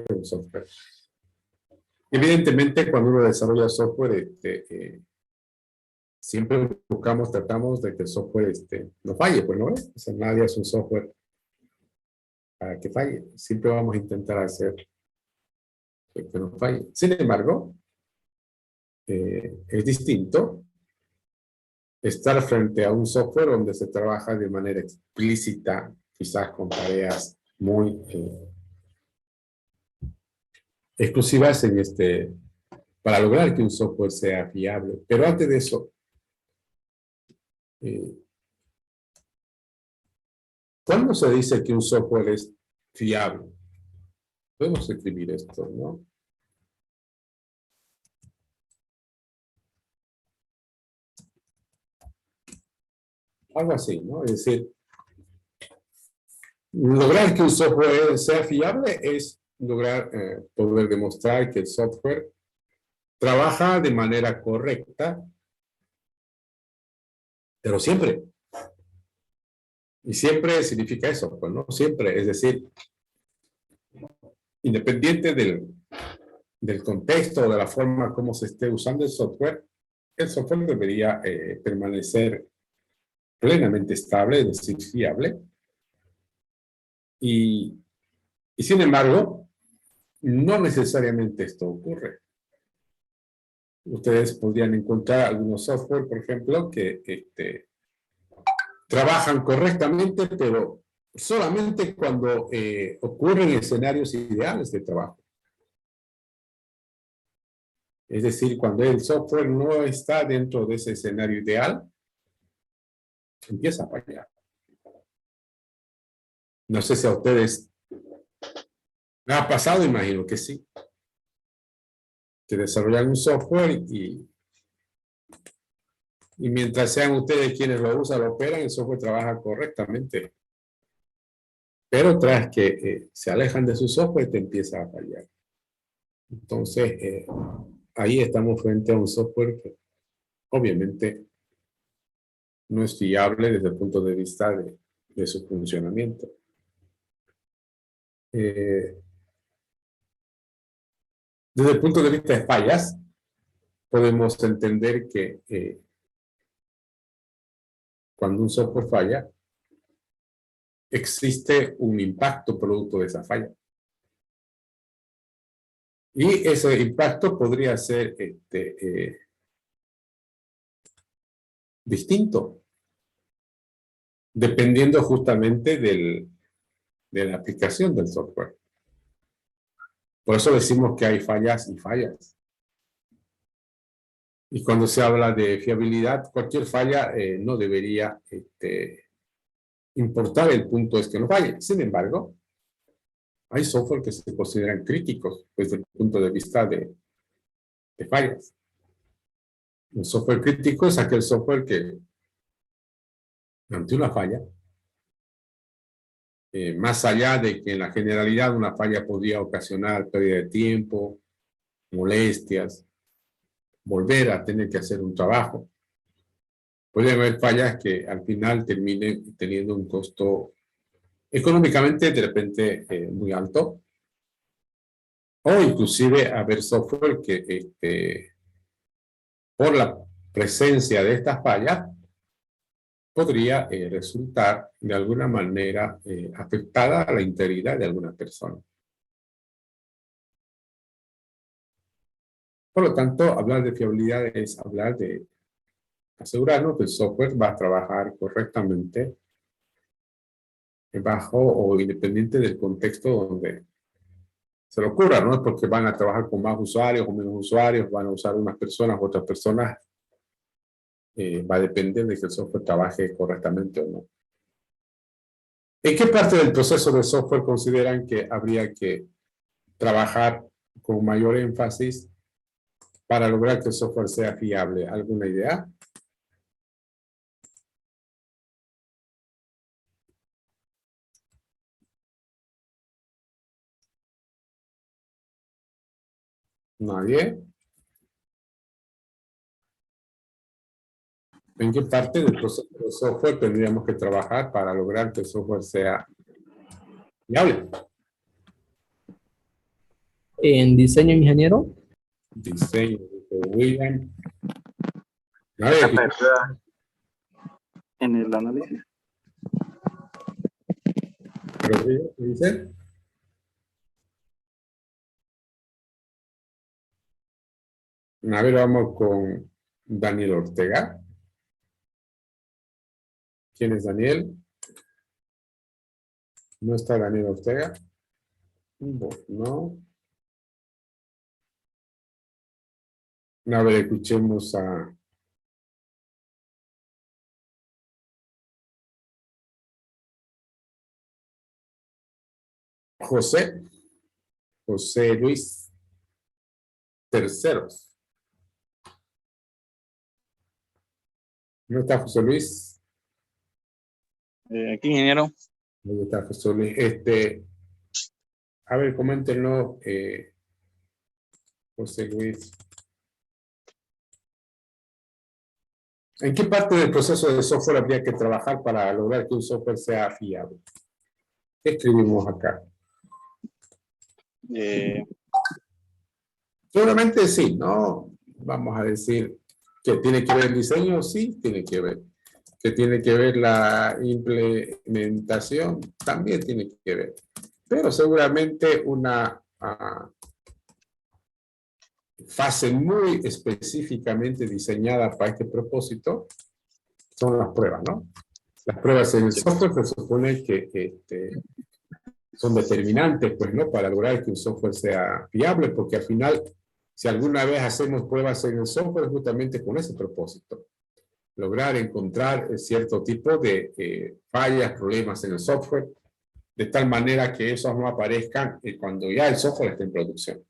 un software. Evidentemente, cuando uno desarrolla software, siempre tratamos de que el software no falle, pues no es. O sea, nadie hace un software para que falle. Siempre vamos a intentar hacer que no falle. Sin embargo, es distinto estar frente a un software donde se trabaja de manera explícita, quizás con tareas muy exclusivas para lograr que un software sea fiable. Pero antes de eso, ¿cuándo se dice que un software es fiable? Podemos escribir esto, ¿no? Algo así, ¿no? Es decir, lograr que un software sea fiable es lograr poder demostrar que el software trabaja de manera correcta, pero siempre. Y siempre significa eso, pues, ¿no? Siempre, es decir, independiente del contexto o de la forma como se esté usando el software debería permanecer plenamente estable, es decir, fiable. Y sin embargo, no necesariamente esto ocurre. Ustedes podrían encontrar algunos software, por ejemplo, que trabajan correctamente, pero solamente cuando ocurren escenarios ideales de trabajo. Es decir, cuando el software no está dentro de ese escenario ideal, empieza a fallar. No sé si a ustedes ha pasado, imagino que sí, que desarrollan un software y mientras sean ustedes quienes lo usan, lo operan, el software trabaja correctamente. Pero tras que se alejan de su software, te empieza a fallar. Entonces, ahí estamos frente a un software que obviamente no es fiable desde el punto de vista de su funcionamiento. Desde el punto de vista de fallas, podemos entender que cuando un software falla, existe un impacto producto de esa falla. Y ese impacto podría ser distinto, dependiendo justamente de la aplicación del software. Por eso decimos que hay fallas y fallas. Y cuando se habla de fiabilidad, cualquier falla no debería importar, el punto es que no falle. Sin embargo, hay software que se consideran críticos desde el punto de vista de fallas. Un software crítico es aquel software que, ante una falla, más allá de que en la generalidad una falla podría ocasionar pérdida de tiempo, molestias, volver a tener que hacer un trabajo, puede haber fallas que al final terminen teniendo un costo económicamente de repente muy alto, o inclusive haber software que por la presencia de estas fallas podría resultar de alguna manera afectada a la integridad de alguna persona. Por lo tanto, hablar de fiabilidad es hablar de asegurarnos que el software va a trabajar correctamente bajo o independiente del contexto donde se le ocurra, no es porque van a trabajar con más usuarios o menos usuarios, van a usar unas personas u otras personas, va a depender de que el software trabaje correctamente o no. ¿En qué parte del proceso de software consideran que habría que trabajar con mayor énfasis para lograr que el software sea fiable? ¿Alguna idea? ¿Nadie? ¿En qué parte del proceso de software tendríamos que trabajar para lograr que el software sea fiable? En diseño, ingeniero. Diseño, dijo William. A La ver, pérdida en el análisis. Rodrigo, ¿qué dice? A ver, vamos con Daniel Ortega. ¿Quién es Daniel? ¿No está Daniel Ortega? No. A ver, escuchemos a José. José Luis Terceros. ¿No está José Luis? Aquí, ingeniero. Ahí está José Luis. A ver, coméntenlo, José Luis. ¿En qué parte del proceso de software habría que trabajar para lograr que un software sea fiable? ¿Qué escribimos acá? Seguramente sí, ¿no? Vamos a decir que tiene que ver el diseño, sí, tiene que ver. Que tiene que ver la implementación, también tiene que ver. Pero seguramente una fase muy específicamente diseñada para este propósito son las pruebas, ¿no? Las pruebas en el software se supone que son determinantes, pues, ¿no? Para lograr que un software sea fiable, porque al final, si alguna vez hacemos pruebas en el software, es justamente con ese propósito. Lograr encontrar cierto tipo de fallas, problemas en el software, de tal manera que esos no aparezcan cuando ya el software esté en producción.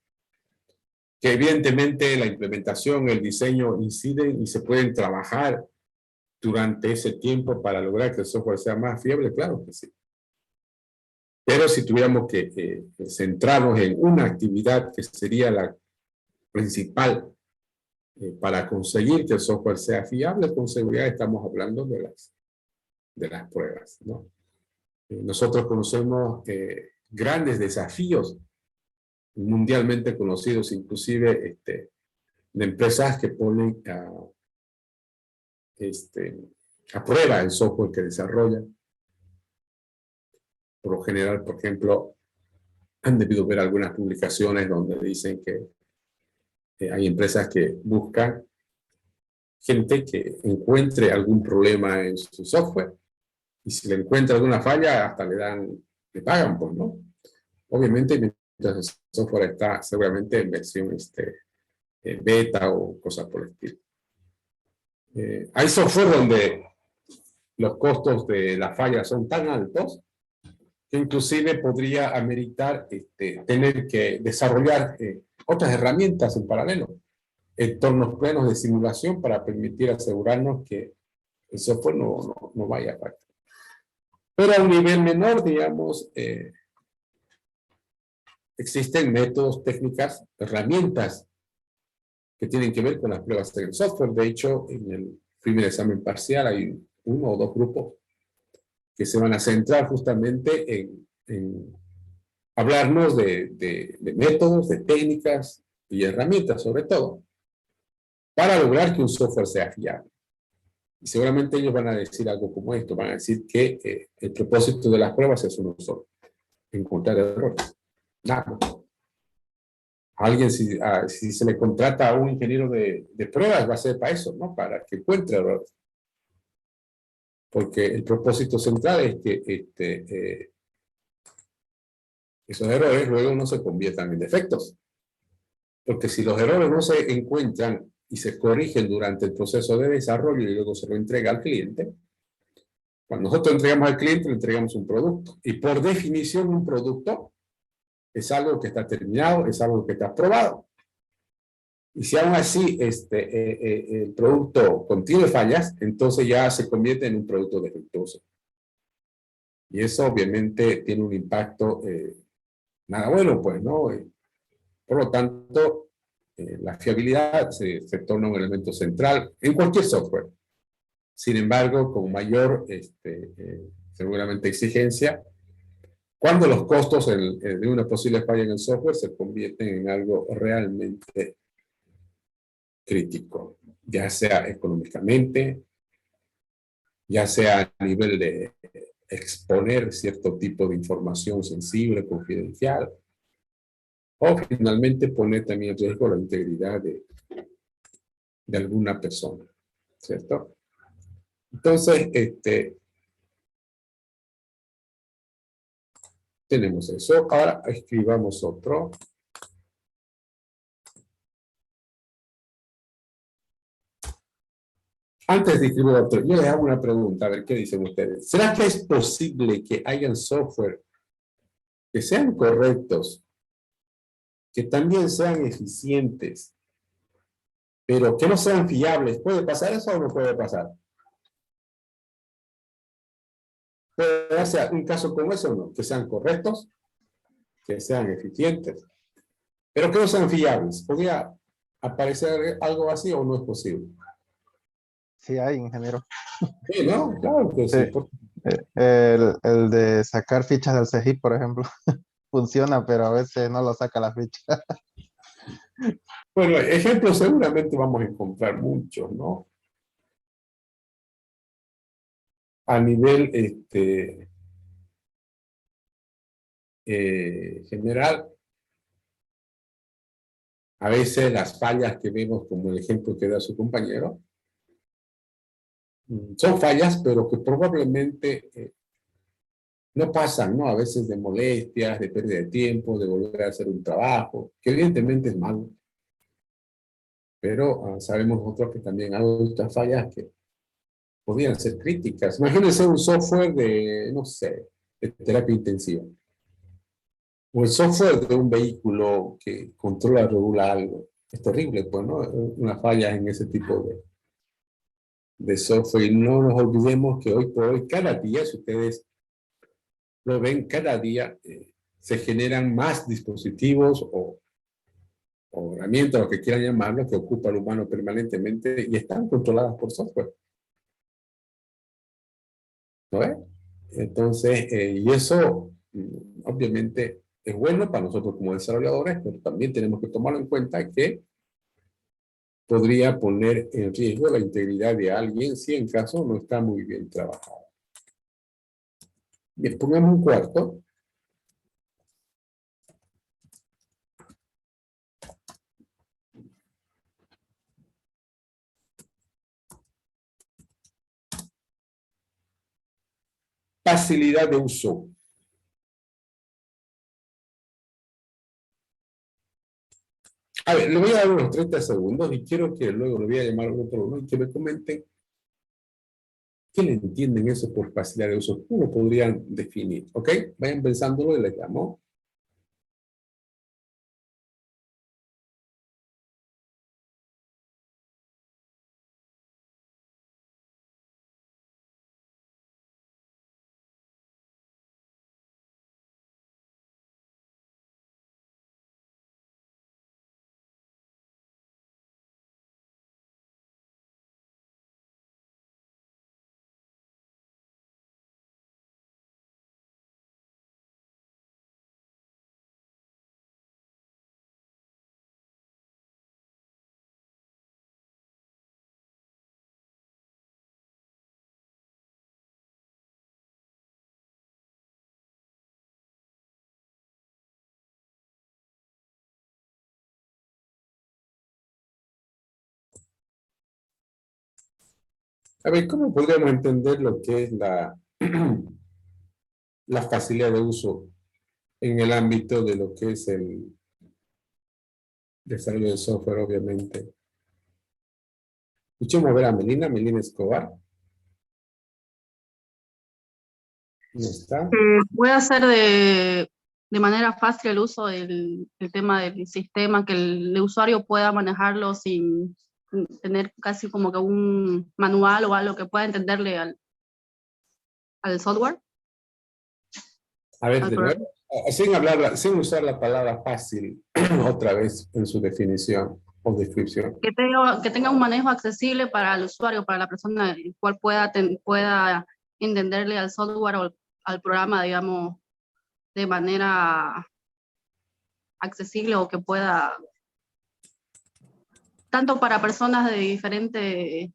Que evidentemente la implementación, el diseño inciden y se pueden trabajar durante ese tiempo para lograr que el software sea más fiable, claro que sí. Pero si tuviéramos que centrarnos en una actividad que sería la principal para conseguir que el software sea fiable, con seguridad estamos hablando de las pruebas, ¿no? Nosotros conocemos grandes desafíos mundialmente conocidos, inclusive de empresas que ponen a prueba el software que desarrollan. Por lo general, por ejemplo, han debido ver algunas publicaciones donde dicen que hay empresas que buscan gente que encuentre algún problema en su software y si le encuentra alguna falla hasta le pagan, pues, ¿no? Obviamente, mientras el software está seguramente en versión beta o cosas por el estilo. Hay software donde los costos de la falla son tan altos que inclusive podría ameritar tener que desarrollar otras herramientas en paralelo, entornos plenos de simulación para permitir asegurarnos que el software no vaya a fallar. Pero a un nivel menor, digamos, existen métodos, técnicas, herramientas que tienen que ver con las pruebas del software. De hecho, en el primer examen parcial hay uno o dos grupos que se van a centrar justamente en hablarnos de métodos, de técnicas y herramientas, sobre todo, para lograr que un software sea fiable. Y seguramente ellos van a decir algo como esto, van a decir que el propósito de las pruebas es uno solo, encontrar errores. Nada. Alguien, si se le contrata a un ingeniero de pruebas, va a ser para eso, ¿no? Para que encuentre errores. Porque el propósito central es que esos errores luego no se conviertan en defectos. Porque si los errores no se encuentran y se corrigen durante el proceso de desarrollo y luego se lo entrega al cliente, cuando nosotros entregamos al cliente, le entregamos un producto. Y por definición, un producto es algo que está terminado, es algo que está aprobado. Y si aún así el producto contiene fallas, entonces ya se convierte en un producto defectuoso. Y eso obviamente tiene un impacto nada bueno, pues, ¿no? Por lo tanto, la fiabilidad se torna un elemento central en cualquier software. Sin embargo, con mayor seguramente exigencia, cuando los costos de una posible falla en el software se convierten en algo realmente crítico, ya sea económicamente, ya sea a nivel de exponer cierto tipo de información sensible, confidencial, o finalmente poner también en riesgo la integridad de alguna persona, ¿cierto? Entonces, tenemos eso. Ahora escribamos otro. Antes de escribir otro, yo les hago una pregunta, a ver qué dicen ustedes. ¿Será que es posible que hayan software que sean correctos, que también sean eficientes, pero que no sean fiables? ¿Puede pasar eso o no puede pasar? ¿Puede ser un caso como ese o no? Que sean correctos, que sean eficientes, pero que no sean fiables. ¿Podría aparecer algo así o no es posible? Sí hay, ingeniero. Sí, ¿no? Claro que Sí. sí. El de sacar fichas del CEGIP, por ejemplo, funciona, pero a veces no lo saca la ficha. Bueno, ejemplos seguramente vamos a encontrar muchos, ¿no? A nivel general, a veces las fallas que vemos, como el ejemplo que da su compañero, son fallas, pero que probablemente no pasan, ¿no? A veces de molestias, de pérdida de tiempo, de volver a hacer un trabajo, que evidentemente es malo. Pero sabemos nosotros que también hay otras fallas que podrían ser críticas. Imagínense un software de, no sé, de terapia intensiva. O el software de un vehículo que controla, regula algo. Es terrible, pues, ¿no? Una falla en ese tipo de software. Y no nos olvidemos que hoy por hoy, cada día, si ustedes lo ven, cada día se generan más dispositivos o herramientas, lo que quieran llamarlo, que ocupa al humano permanentemente y están controladas por software. ¿No ves? Entonces, y eso obviamente es bueno para nosotros como desarrolladores, pero también tenemos que tomarlo en cuenta que podría poner en riesgo la integridad de alguien si en caso no está muy bien trabajado. Bien, pongamos un cuarto. Facilidad de uso. A ver, le voy a dar unos 30 segundos y quiero que luego le voy a llamar a uno por uno y que me comenten qué le entienden eso por facilidad de uso. ¿Cómo lo podrían definir? ¿Ok? Vayan pensándolo y les llamo. A ver, ¿cómo podríamos entender lo que es la facilidad de uso en el ámbito de lo que es el desarrollo de software, obviamente? Escuchemos a ver a Melina Escobar. ¿No está? Puede hacer de manera fácil el uso del tema del sistema, que el usuario pueda manejarlo sin tener casi como que un manual o algo que pueda entenderle al software. A ver, de nuevo, sin usar la palabra fácil otra vez en su definición o descripción. Que tenga un manejo accesible para el usuario, para la persona, el cual pueda entenderle al software o al programa, digamos, de manera accesible o que pueda, tanto para personas de diferente,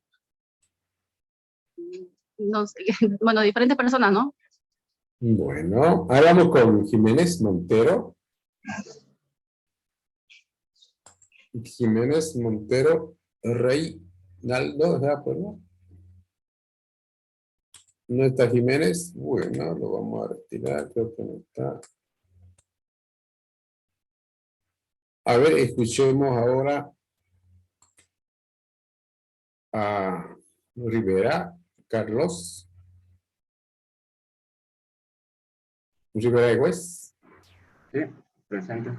no sé, bueno, diferentes personas, ¿no? Bueno, hablamos con Jiménez Montero. Jiménez Montero Reinaldo, ¿verdad? No está Jiménez. Bueno, lo vamos a retirar, creo que no está. A ver, escuchemos ahora a Rivera, Carlos. Rivera Güez. Sí, presente.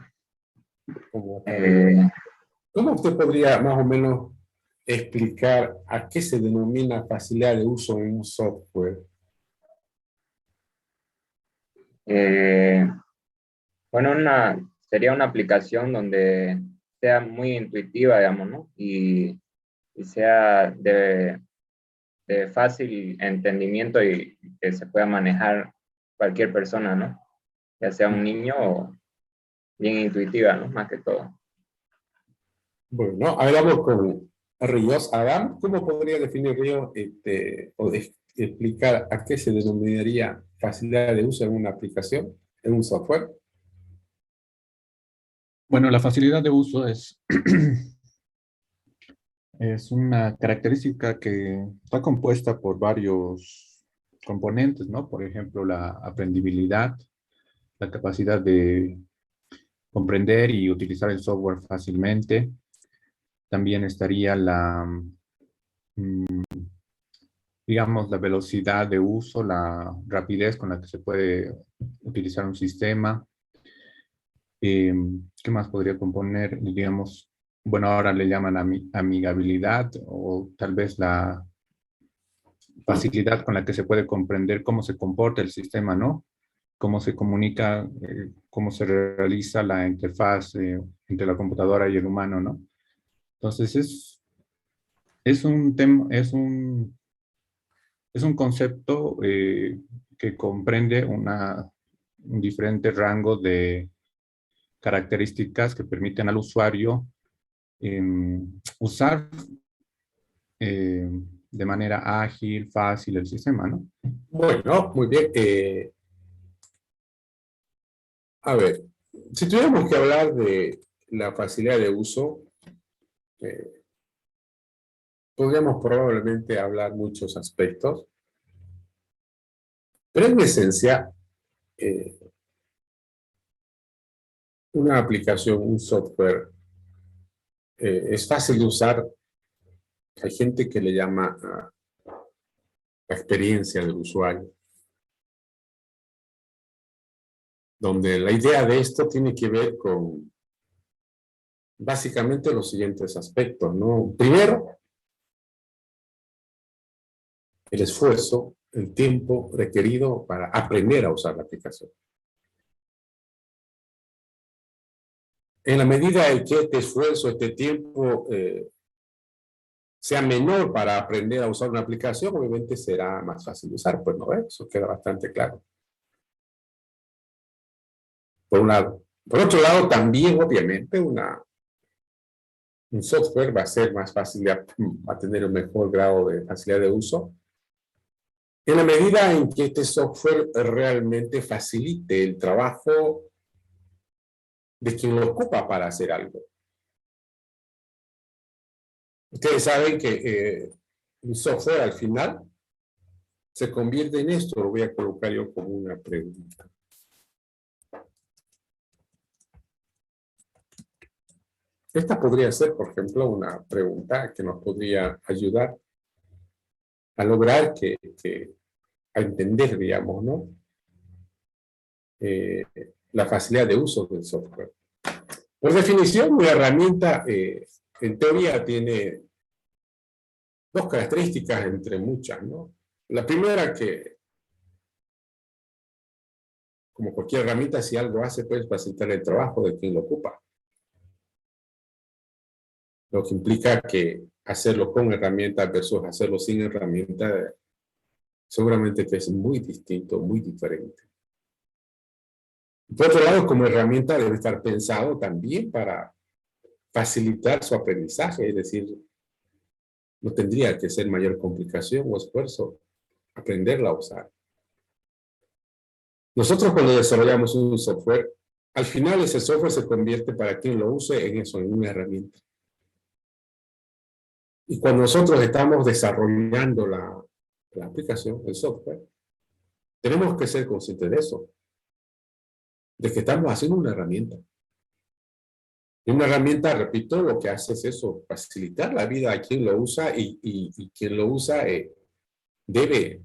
¿Cómo Eh, ¿Cómo usted podría más o menos explicar a qué se denomina facilidad de uso en un software? bueno, sería una aplicación donde sea muy intuitiva, digamos, ¿no? Y sea de fácil entendimiento y que se pueda manejar cualquier persona, ¿no? Ya sea un niño o bien intuitiva, ¿no? Más que todo. Bueno, hablamos con Ríos Adam. ¿Cómo podría definir Ríos explicar a qué se denominaría facilidad de uso en una aplicación, en un software? Bueno, la facilidad de uso es, es una característica que está compuesta por varios componentes, ¿no? Por ejemplo, la aprendibilidad, la capacidad de comprender y utilizar el software fácilmente. También estaría digamos, la velocidad de uso, la rapidez con la que se puede utilizar un sistema. ¿Qué más podría componer? Digamos, bueno, ahora le llaman amigabilidad o tal vez la facilidad con la que se puede comprender cómo se comporta el sistema, ¿no? Cómo se comunica, cómo se realiza la interfaz entre la computadora y el humano, ¿no? Entonces es un tema, es un concepto que comprende un diferente rango de características que permiten al usuario usar de manera ágil, fácil el sistema, ¿no? Bueno, muy bien. A ver, si tuviéramos que hablar de la facilidad de uso, podríamos probablemente hablar muchos aspectos, pero en esencia, una aplicación, un software, es fácil de usar. Hay gente que le llama a la experiencia del usuario, donde la idea de esto tiene que ver con básicamente los siguientes aspectos, ¿no? Primero, el esfuerzo, el tiempo requerido para aprender a usar la aplicación. En la medida en que este esfuerzo, este tiempo sea menor para aprender a usar una aplicación, obviamente será más fácil de usar, pues no, eso queda bastante claro. Por un lado. Por otro lado, también, obviamente, un software va a ser más fácil, va a tener un mejor grado de facilidad de uso, en la medida en que este software realmente facilite el trabajo de quien lo ocupa para hacer algo. Ustedes saben que un software al final se convierte en esto, lo voy a colocar yo como una pregunta. Esta podría ser, por ejemplo, una pregunta que nos podría ayudar a lograr a entender, digamos, ¿no? La facilidad de uso del software. Por definición, una herramienta, en teoría, tiene dos características entre muchas, ¿no? La primera que, como cualquier herramienta, si algo hace, puede facilitar el trabajo de quien lo ocupa. Lo que implica que hacerlo con herramientas versus hacerlo sin herramientas, seguramente que es muy distinto, muy diferente. Por otro lado, como herramienta debe estar pensado también para facilitar su aprendizaje, es decir, no tendría que ser mayor complicación o esfuerzo aprenderla a usar. Nosotros cuando desarrollamos un software, al final ese software se convierte para quien lo use en eso, en una herramienta. Y cuando nosotros estamos desarrollando la aplicación, el software, tenemos que ser conscientes de eso, de que estamos haciendo una herramienta. Y una herramienta, repito, lo que hace es eso, facilitar la vida a quien lo usa y quien lo usa debe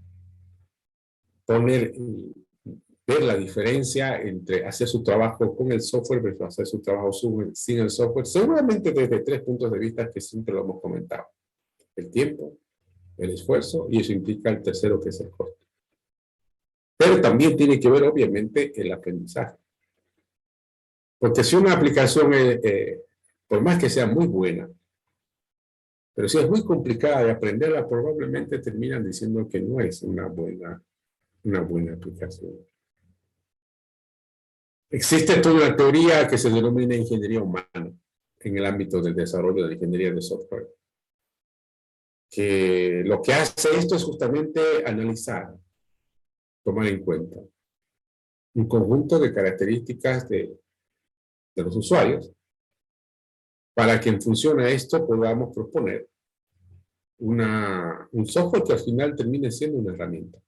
ver la diferencia entre hacer su trabajo con el software versus hacer su trabajo sin el software, seguramente desde 3 puntos de vista que siempre lo hemos comentado. El tiempo, el esfuerzo, y eso implica el tercero, que es el costo. Pero también tiene que ver, obviamente, el aprendizaje. Porque si una aplicación, por más que sea muy buena, pero si es muy complicada de aprenderla, probablemente terminan diciendo que no es una buena aplicación. Existe toda una teoría que se denomina ingeniería humana en el ámbito del desarrollo de la ingeniería de software, que lo que hace esto es justamente analizar, tomar en cuenta un conjunto de características de los usuarios para que en función a esto podamos proponer un software que al final termine siendo una herramienta.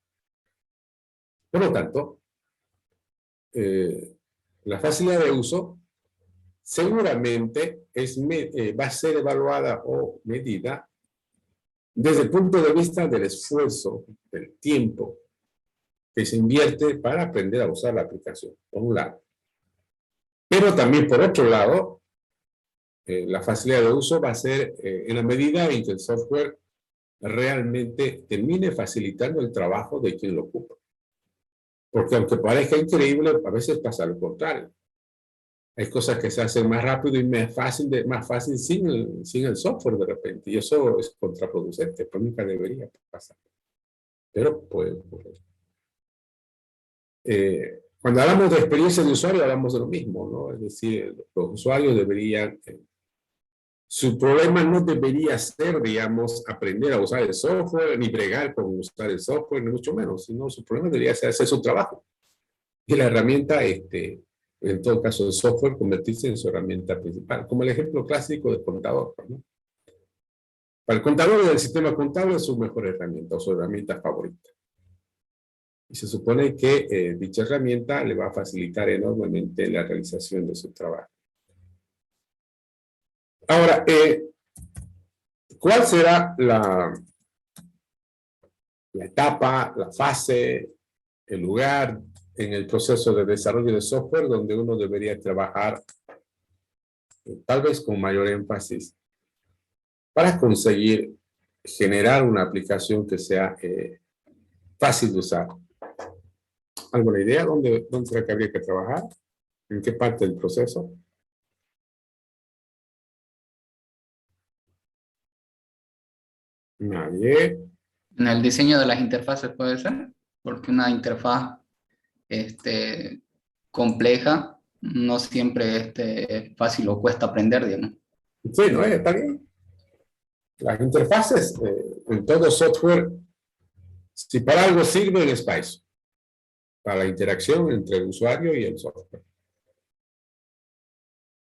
Por lo tanto, la facilidad de uso seguramente va a ser evaluada o medida desde el punto de vista del esfuerzo, del tiempo que se invierte para aprender a usar la aplicación, por un lado. Pero también, por otro lado, la facilidad de uso va a ser en la medida en que el software realmente termine facilitando el trabajo de quien lo ocupa. Porque aunque parezca increíble, a veces pasa lo contrario. Hay cosas que se hacen más rápido y más fácil sin el software de repente. Y eso es contraproducente, pues nunca debería pasar. Pero puede ocurrir. Cuando hablamos de experiencia de usuario, hablamos de lo mismo, ¿no? Es decir, los usuarios deberían... su problema no debería ser, digamos, aprender a usar el software, ni bregar con usar el software, ni mucho menos, sino su problema debería ser hacer su trabajo. Y la herramienta, en todo caso el software, convertirse en su herramienta principal, como el ejemplo clásico del contador, ¿no? Para el contador del sistema contable es su mejor herramienta, o su herramienta favorita. Y se supone que dicha herramienta le va a facilitar enormemente la realización de su trabajo. Ahora, ¿cuál será la etapa, la fase, el lugar en el proceso de desarrollo de software donde uno debería trabajar tal vez con mayor énfasis para conseguir generar una aplicación que sea fácil de usar? ¿Alguna idea? ¿Dónde será que habría que trabajar? ¿En qué parte del proceso? Nadie. En el diseño de las interfaces puede ser, porque una interfaz compleja no siempre es fácil o cuesta aprender, digamos. Sí, ¿no? Está bien. Las interfaces en todo software, si para algo sirven, es para eso. Para la interacción entre el usuario y el software.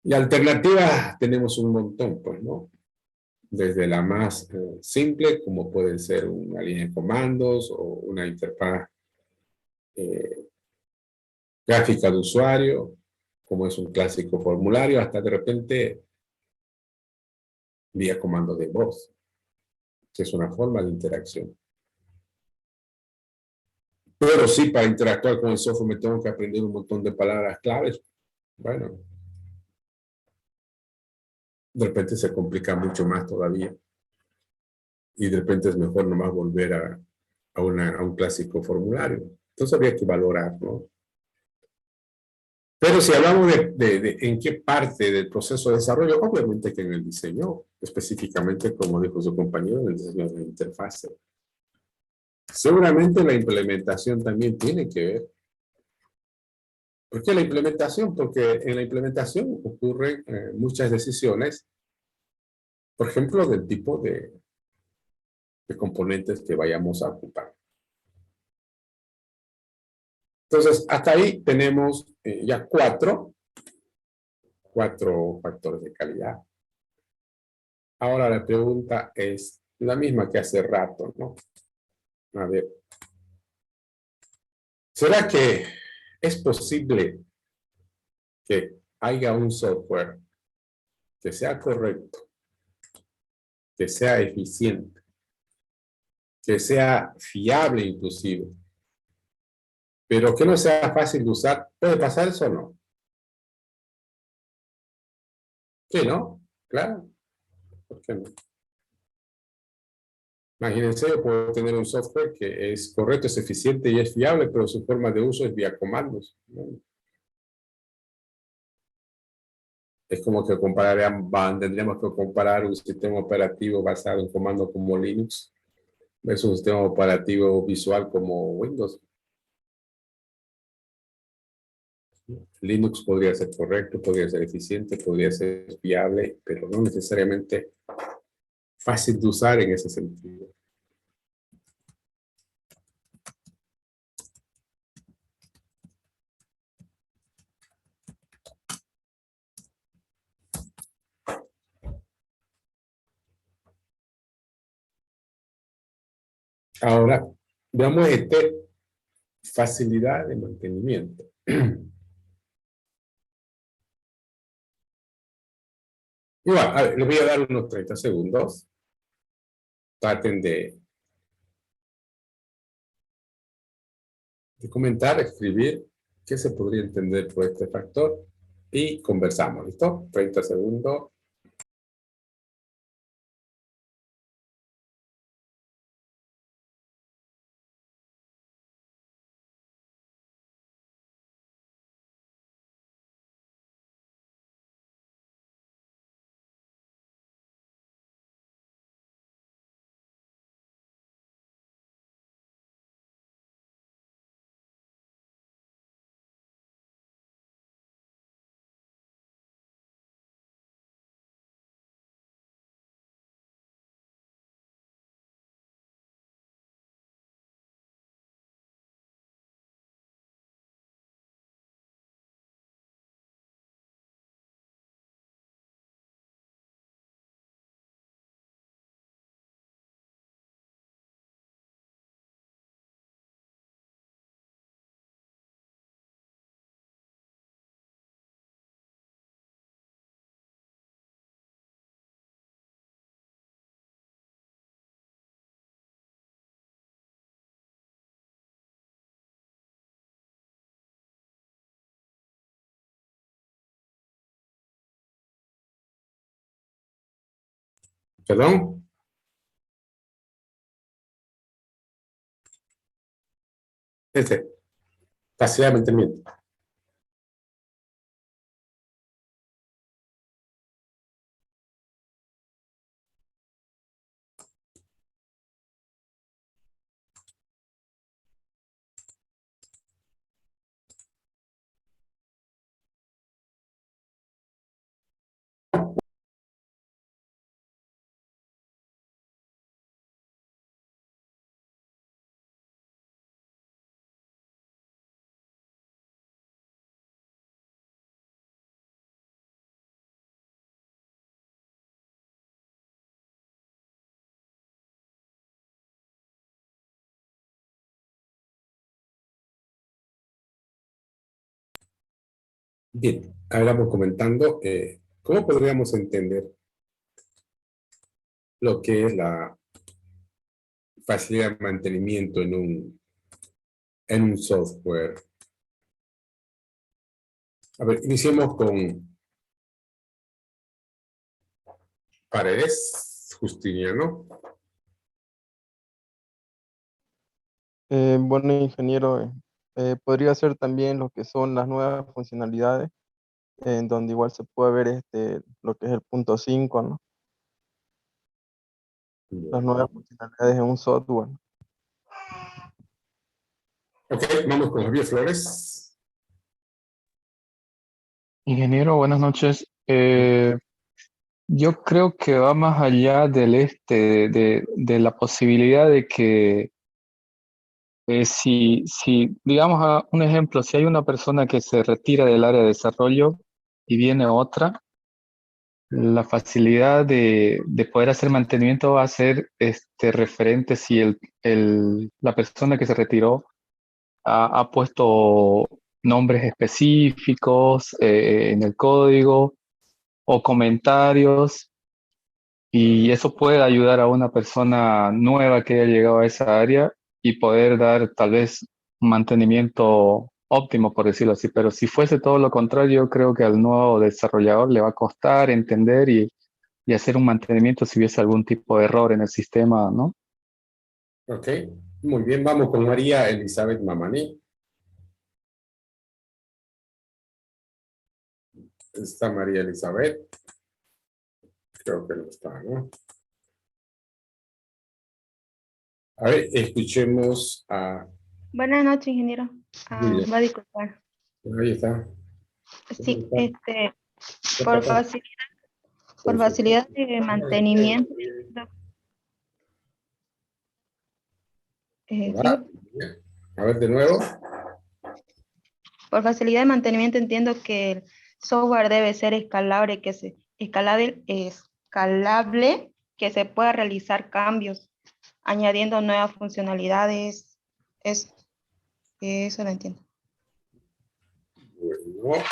Y alternativas tenemos un montón, pues, ¿no? Desde la más simple, como puede ser una línea de comandos o una interfaz gráfica de usuario, como es un clásico formulario, hasta de repente vía comando de voz, que es una forma de interacción. Pero sí, para interactuar con el software me tengo que aprender un montón de palabras claves. Bueno, de repente se complica mucho más todavía. Y de repente es mejor nomás volver a un clásico formulario. Entonces habría que valorar, ¿no? Pero si hablamos de en qué parte del proceso de desarrollo, obviamente que en el diseño, específicamente, como dijo su compañero, en el diseño de la interfase. Seguramente la implementación también tiene que ver. ¿Por qué la implementación? Porque en la implementación ocurren muchas decisiones, por ejemplo, del tipo de componentes que vayamos a ocupar. Entonces, hasta ahí tenemos ya cuatro factores de calidad. Ahora la pregunta es la misma que hace rato, ¿no? A ver, ¿será que es posible que haya un software que sea correcto, que sea eficiente, que sea fiable inclusive, pero que no sea fácil de usar? ¿Puede pasar eso o no? Sí, ¿no? Claro. ¿Por qué no? Imagínense, yo puedo tener un software que es correcto, es eficiente y es fiable, pero su forma de uso es vía comandos, ¿no? Es como que tendríamos que comparar un sistema operativo basado en comandos como Linux versus un sistema operativo visual como Windows. Linux podría ser correcto, podría ser eficiente, podría ser fiable, pero no necesariamente fácil de usar en ese sentido. Ahora, veamos facilidad de mantenimiento. Igual, a ver, les voy a dar unos 30 segundos. Traten de comentar, escribir qué se podría entender por este factor y conversamos, ¿listo? 30 segundos. ¿Perdón? Facilidad de mantenimiento. Bien, ahora vamos comentando cómo podríamos entender lo que es la facilidad de mantenimiento en un software. A ver, iniciemos con Paredes, Justiniano. Bueno, ingeniero, podría ser también lo que son las nuevas funcionalidades, en donde igual se puede ver lo que es el punto 5, ¿no? Las nuevas funcionalidades en un software. Ok, vamos con Javier Flores. Ingeniero, buenas noches. Yo creo que va más allá de la posibilidad de que si, digamos, un ejemplo, si hay una persona que se retira del área de desarrollo y viene otra, la facilidad de poder hacer mantenimiento va a ser referente si la persona que se retiró ha puesto nombres específicos en el código o comentarios, y eso puede ayudar a una persona nueva que haya llegado a esa área y poder dar tal vez un mantenimiento óptimo, por decirlo así. Pero si fuese todo lo contrario, yo creo que al nuevo desarrollador le va a costar entender y hacer un mantenimiento si hubiese algún tipo de error en el sistema, ¿no? Ok, muy bien, vamos con María Elizabeth Mamani. ¿Está María Elizabeth? Creo que no está, ¿no? A ver, escuchemos a... Buenas noches, ingeniero. Julia. Va a disculpar. Ahí está. Sí, ¿Qué por pasó? facilidad de mantenimiento, Hola. A ver, de nuevo. por facilidad de mantenimiento entiendo que el software debe ser escalable, escalable, que se pueda realizar cambios, añadiendo nuevas funcionalidades. Eso lo entiendo. Bueno,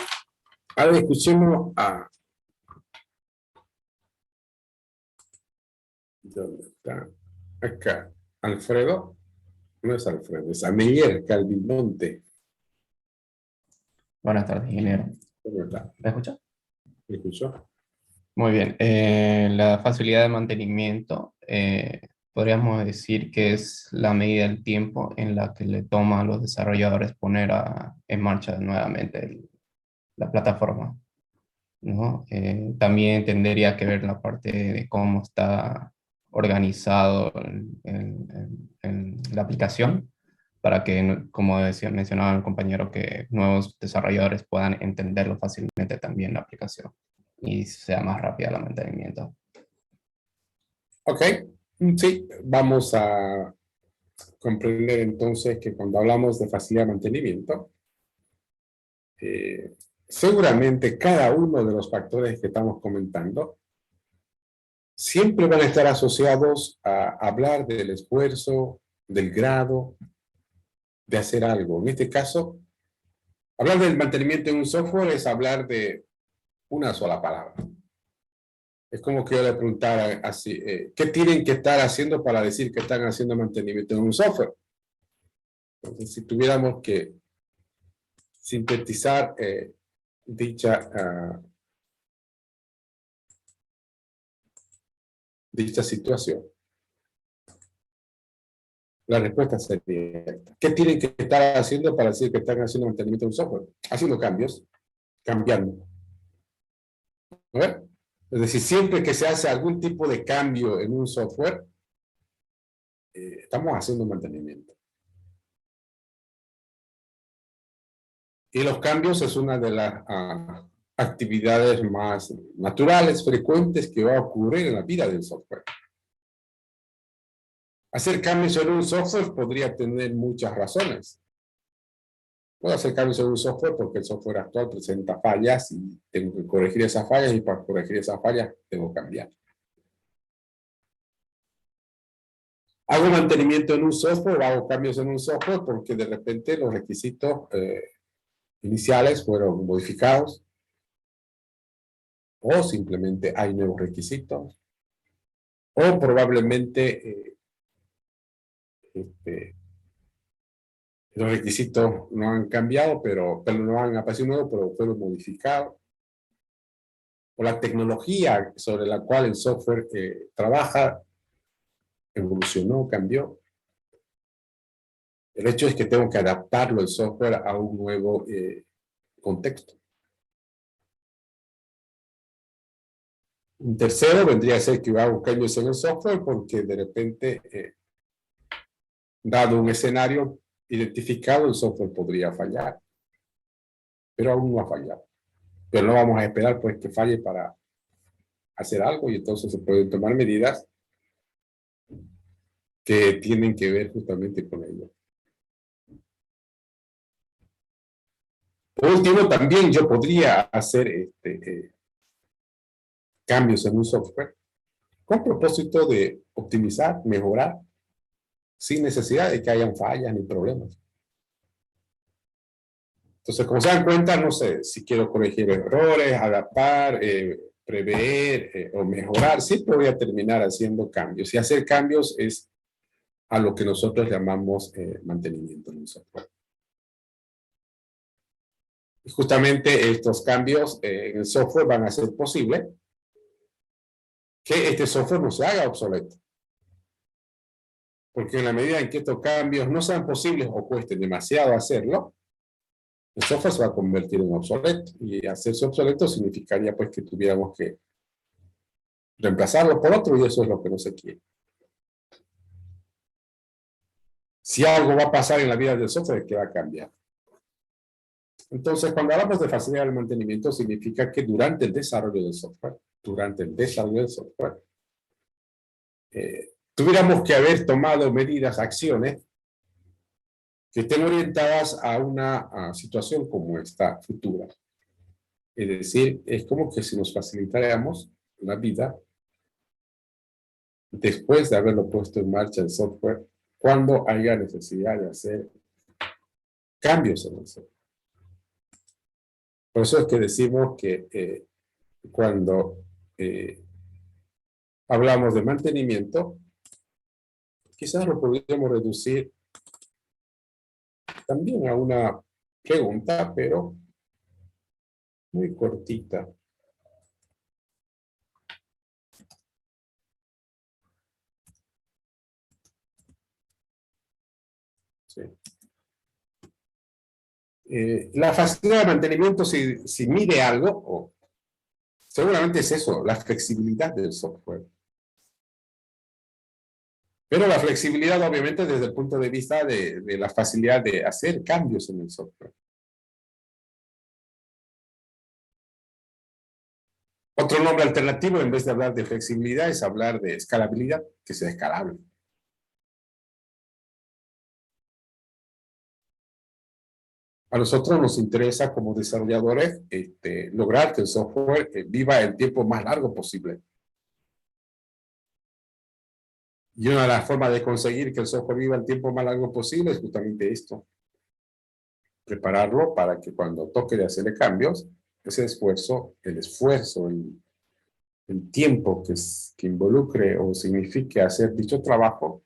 ahora escuchemos a... ¿Dónde está? Acá. Alfredo. No es Alfredo, es Ameyer Calvimonte. Buenas tardes, ingeniero. ¿Cómo está? ¿Me escucha? ¿Me escuchó? Muy bien. La facilidad de mantenimiento, podríamos decir que es la medida del tiempo en la que le toma a los desarrolladores poner en marcha nuevamente la plataforma, ¿no? También tendría que ver la parte de cómo está organizado la aplicación, para que, como mencionaba el compañero, que nuevos desarrolladores puedan entenderlo fácilmente también la aplicación y sea más rápida el mantenimiento. Ok, sí, vamos a comprender entonces que cuando hablamos de facilidad de mantenimiento, seguramente cada uno de los factores que estamos comentando siempre van a estar asociados a hablar del esfuerzo, del grado, de hacer algo. En este caso, hablar del mantenimiento en un software es hablar de una sola palabra. Es como que yo le preguntara así, ¿qué tienen que estar haciendo para decir que están haciendo mantenimiento en un software? Entonces, si tuviéramos que sintetizar dicha situación, la respuesta sería esta. ¿Qué tienen que estar haciendo para decir que están haciendo mantenimiento de un software? Haciendo cambios, cambiando. ¿No? Es decir, siempre que se hace algún tipo de cambio en un software, estamos haciendo mantenimiento. Y los cambios es una de las actividades más naturales, frecuentes que va a ocurrir en la vida del software. Hacer cambios en un software podría tener muchas razones. Puedo hacer cambios en un software porque el software actual presenta fallas y tengo que corregir esas fallas, y para corregir esas fallas debo cambiar. Hago mantenimiento en un software, hago cambios en un software porque de repente los requisitos iniciales fueron modificados, o simplemente hay nuevos requisitos, o probablemente los requisitos no han cambiado, pero no han aparecido nuevos, pero fueron modificados. O la tecnología sobre la cual el software trabaja evolucionó, cambió. El hecho es que tengo que adaptarlo el software a un nuevo contexto. Un tercero vendría a ser que hago cambios en el software porque de repente, dado un escenario identificado, el software podría fallar, pero aún no ha fallado. Pero no vamos a esperar pues que falle para hacer algo, y entonces se pueden tomar medidas que tienen que ver justamente con ello. Por último, también yo podría hacer cambios en un software con propósito de optimizar, mejorar, sin necesidad de que hayan fallas ni problemas. Entonces, como se dan cuenta, no sé, si quiero corregir errores, adaptar, prever o mejorar, siempre voy a terminar haciendo cambios. Y hacer cambios es a lo que nosotros llamamos mantenimiento en un software. Y justamente estos cambios en el software van a hacer posible que este software no se haga obsoleto. Porque en la medida en que estos cambios no sean posibles o cuesten demasiado hacerlo, el software se va a convertir en obsoleto. Y hacerse obsoleto significaría pues que tuviéramos que reemplazarlo por otro, y eso es lo que no se quiere. Si algo va a pasar en la vida del software, es que va a cambiar. Entonces, cuando hablamos de facilidad del mantenimiento, significa que durante el desarrollo del software, tuviéramos que haber tomado medidas, acciones, que estén orientadas a una situación como esta futura. Es decir, es como que si nos facilitáramos la vida después de haberlo puesto en marcha el software, cuando haya necesidad de hacer cambios en el software. Por eso es que decimos que cuando hablamos de mantenimiento, quizás lo podríamos reducir también a una pregunta, pero muy cortita. Sí. La facilidad de mantenimiento, si mide algo, seguramente es eso, la flexibilidad del software. Pero la flexibilidad, obviamente, desde el punto de vista de la facilidad de hacer cambios en el software. Otro nombre alternativo, en vez de hablar de flexibilidad, es hablar de escalabilidad, que sea escalable. A nosotros nos interesa, como desarrolladores, lograr que el software viva el tiempo más largo posible. Y una de las formas de conseguir que el software viva el tiempo más largo posible es justamente esto. Prepararlo para que cuando toque de hacerle cambios, ese esfuerzo, el tiempo que involucre o signifique hacer dicho trabajo,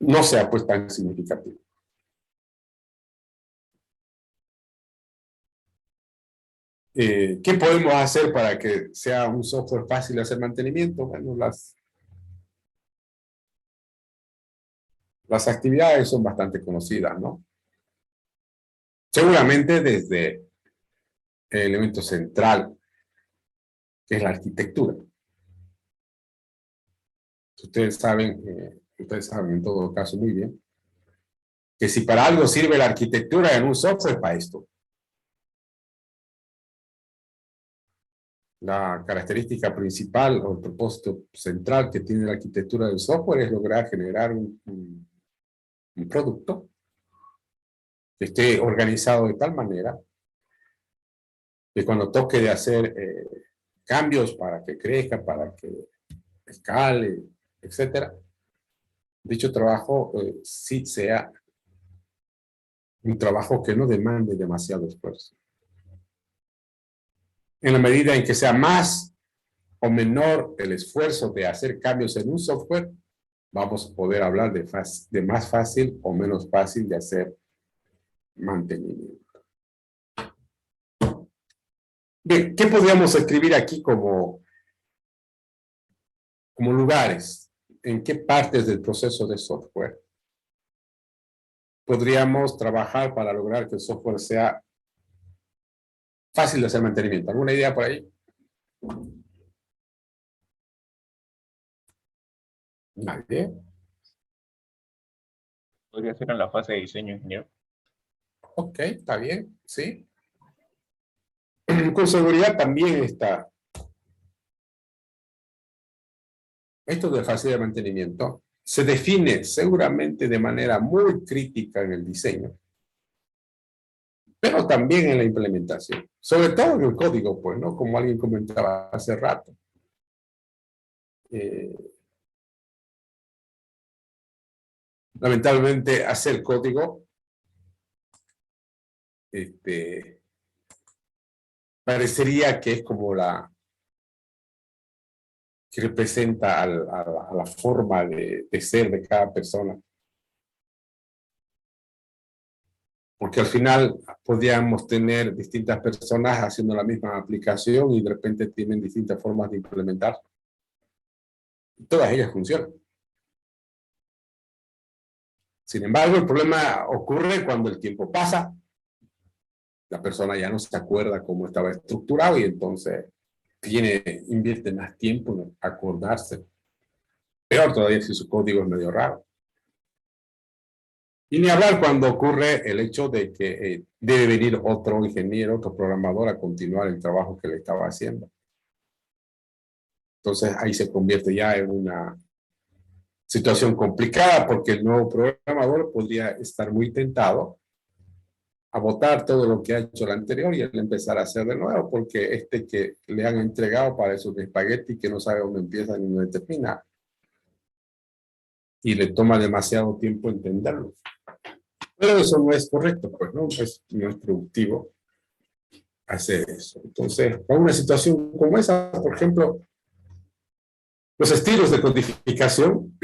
no sea pues tan significativo. ¿Qué podemos hacer para que sea un software fácil de hacer mantenimiento? Bueno, las actividades son bastante conocidas, ¿no? Seguramente desde el elemento central, que es la arquitectura. Ustedes saben en todo caso muy bien, que si para algo sirve la arquitectura en un software, para esto. La característica principal o el propósito central que tiene la arquitectura del software es lograr generar un producto que esté organizado de tal manera que cuando toque de hacer cambios para que crezca, para que escale, etc., dicho trabajo sí sea un trabajo que no demande demasiado esfuerzo. En la medida en que sea más o menor el esfuerzo de hacer cambios en un software, vamos a poder hablar de más fácil o menos fácil de hacer mantenimiento. Bien, ¿qué podríamos escribir aquí como lugares? ¿En qué partes del proceso de software podríamos trabajar para lograr que el software sea fácil de hacer mantenimiento? ¿Alguna idea por ahí? ¿Nadie? Podría ser en la fase de diseño, ingeniero. Ok, está bien, sí. con seguridad también está esto de facilidad de mantenimiento. Se define seguramente de manera muy crítica en el diseño, pero también en la implementación, sobre todo en el código, pues, ¿no? Como alguien comentaba hace rato. Lamentablemente, hacer código parecería que es como que representa a la forma de ser de cada persona. Porque al final podríamos tener distintas personas haciendo la misma aplicación y de repente tienen distintas formas de implementar. Todas ellas funcionan. Sin embargo, el problema ocurre cuando el tiempo pasa, la persona ya no se acuerda cómo estaba estructurado y entonces invierte más tiempo en acordarse. Peor todavía si su código es medio raro. Y ni hablar cuando ocurre el hecho de que debe venir otro ingeniero, otro programador a continuar el trabajo que le estaba haciendo. Entonces ahí se convierte ya en una situación complicada porque el nuevo programador podría estar muy tentado a botar todo lo que ha hecho el anterior y él empezar a hacer de nuevo porque que le han entregado para esos espagueti que no sabe dónde empieza ni dónde termina y le toma demasiado tiempo entenderlo. Pero eso no es correcto, pues no es productivo hacer eso. Entonces, en una situación como esa, por ejemplo, los estilos de codificación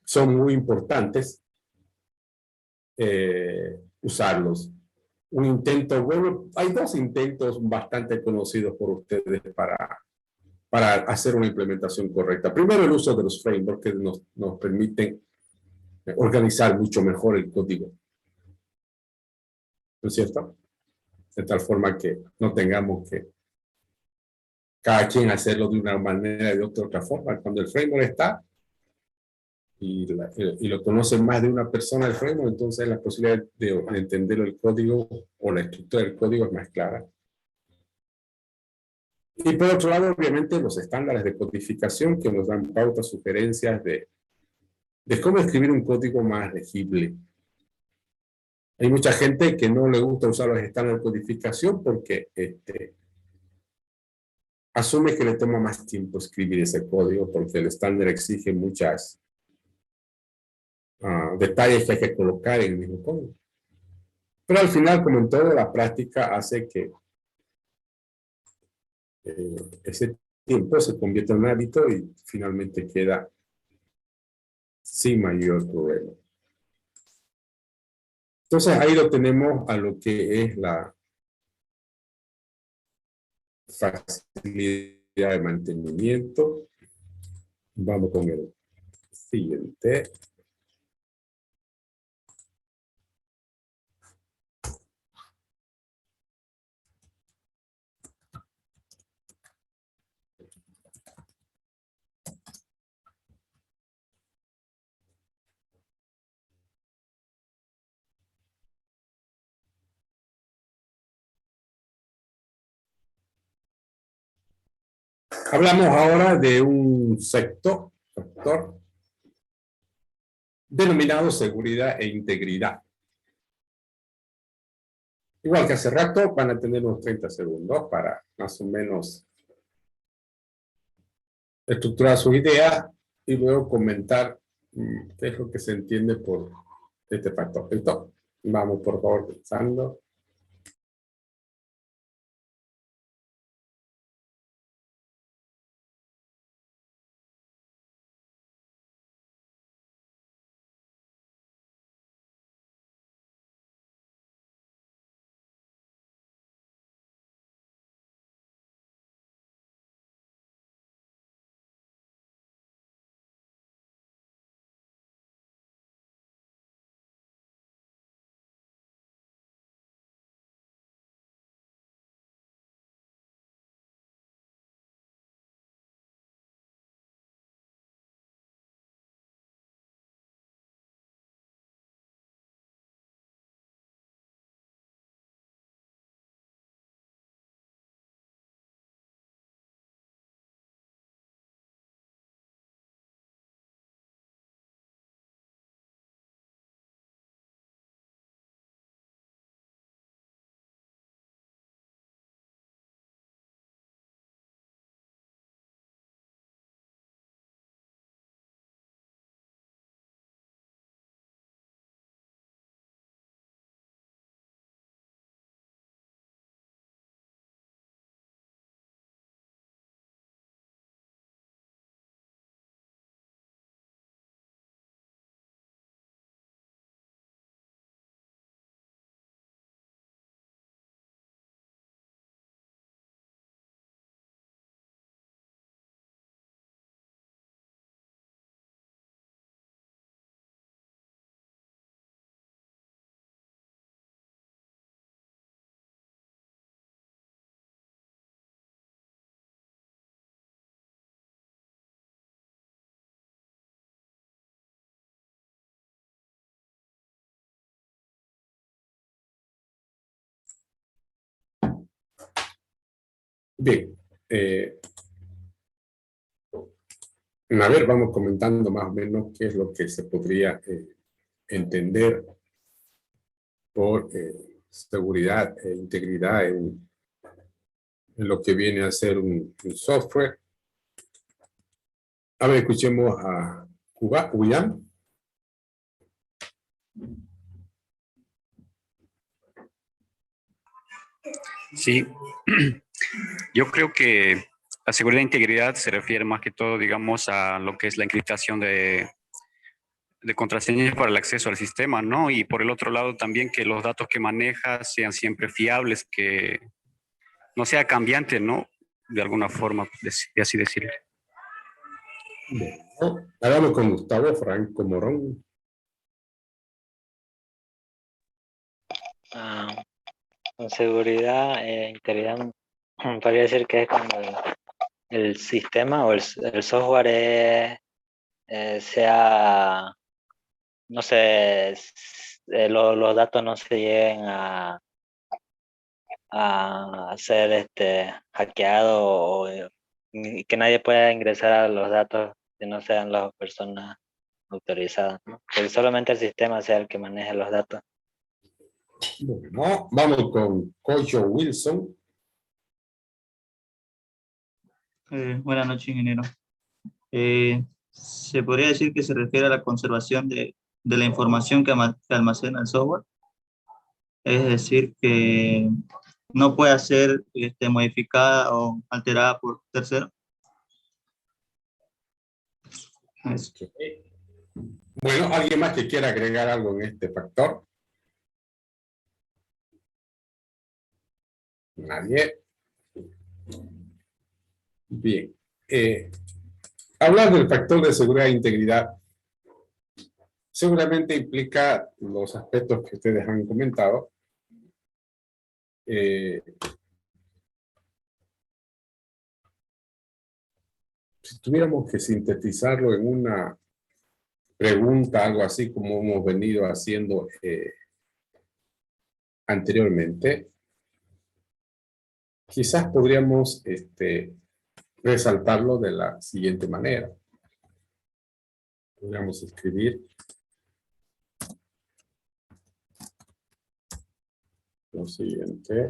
son muy importantes usarlos. Un intento, bueno, hay dos intentos bastante conocidos por ustedes para hacer una implementación correcta. Primero, el uso de los frameworks que nos permiten organizar mucho mejor el código. ¿No es cierto? De tal forma que no tengamos que cada quien hacerlo de una manera y de otra forma. Cuando el framework está y lo conoce más de una persona el framework, entonces la posibilidad de entender el código o la estructura del código es más clara. Y por otro lado, obviamente, los estándares de codificación que nos dan pautas, sugerencias de cómo escribir un código más legible. Hay mucha gente que no le gusta usar los estándares de codificación porque asume que le toma más tiempo escribir ese código porque el estándar exige muchas detalles que hay que colocar en el mismo código. Pero al final, como en todo, la práctica hace que ese tiempo se convierta en un hábito y finalmente queda sin mayor problema. Entonces ahí lo tenemos a lo que es la facilidad de mantenimiento. Vamos con el siguiente. Hablamos ahora de un sector denominado seguridad e integridad. Igual que hace rato, van a tener unos 30 segundos para más o menos estructurar sus ideas y luego comentar qué es lo que se entiende por este factor. Entonces, vamos por favor pensando. Bien. A ver, vamos comentando más o menos qué es lo que se podría entender por seguridad e integridad en lo que viene a ser un software. A ver, escuchemos a William. Sí, yo creo que la seguridad e integridad se refiere más que todo, digamos, a lo que es la encriptación de contraseñas para el acceso al sistema, ¿no? Y por el otro lado también que los datos que manejas sean siempre fiables, que no sea cambiante, ¿no? De alguna forma, de así decirlo. Bueno, hablamos con Gustavo Franco Morón. Con seguridad e integridad, podría decir que es cuando el sistema o el software sea, no sé, los datos no se lleguen a ser hackeados o que nadie pueda ingresar a los datos que no sean las personas autorizadas, ¿no? Que solamente el sistema sea el que maneje los datos. Bueno, vamos con Cocho Wilson. Buenas noches, ingeniero. ¿Se podría decir que se refiere a la conservación de la información que almacena el software? Es decir, que no puede ser modificada o alterada por terceros. Bueno, ¿alguien más que quiera agregar algo en este factor? Nadie. Bien. Hablar del factor de seguridad e integridad seguramente implica los aspectos que ustedes han comentado. Si tuviéramos que sintetizarlo en una pregunta, algo así como hemos venido haciendo anteriormente, quizás podríamos resaltarlo de la siguiente manera. Podríamos escribir lo siguiente.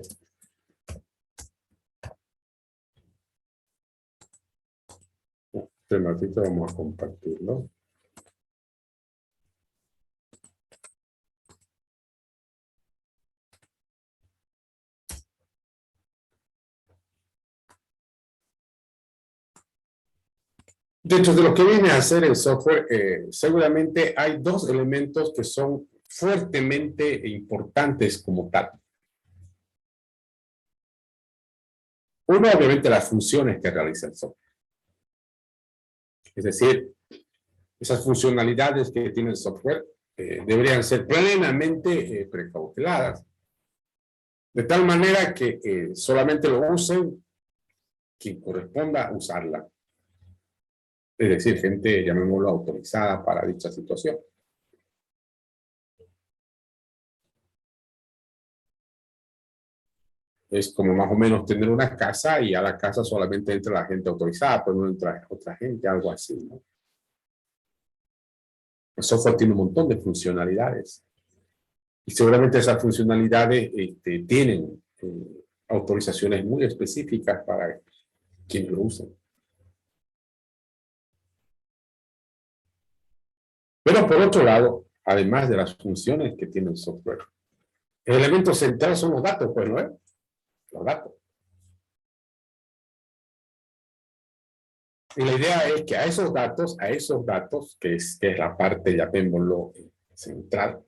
Este ratito vamos a compartirlo. Dentro de lo que viene a ser el software, seguramente hay dos elementos que son fuertemente importantes como tal. Uno, obviamente, las funciones que realiza el software. Es decir, esas funcionalidades que tiene el software deberían ser plenamente precauteladas. De tal manera que solamente lo usen quien corresponda usarla. Es decir, gente, llamémoslo, autorizada para dicha situación. Es como más o menos tener una casa y a la casa solamente entra la gente autorizada, pero no entra otra gente, algo así, ¿no? El software tiene un montón de funcionalidades. Y seguramente esas funcionalidades tienen autorizaciones muy específicas para quien lo use. Pero por otro lado, además de las funciones que tiene el software, el elemento central son los datos, pues, ¿no es? Los datos. Y la idea es que a esos datos, que es la parte, llamémoslo, central,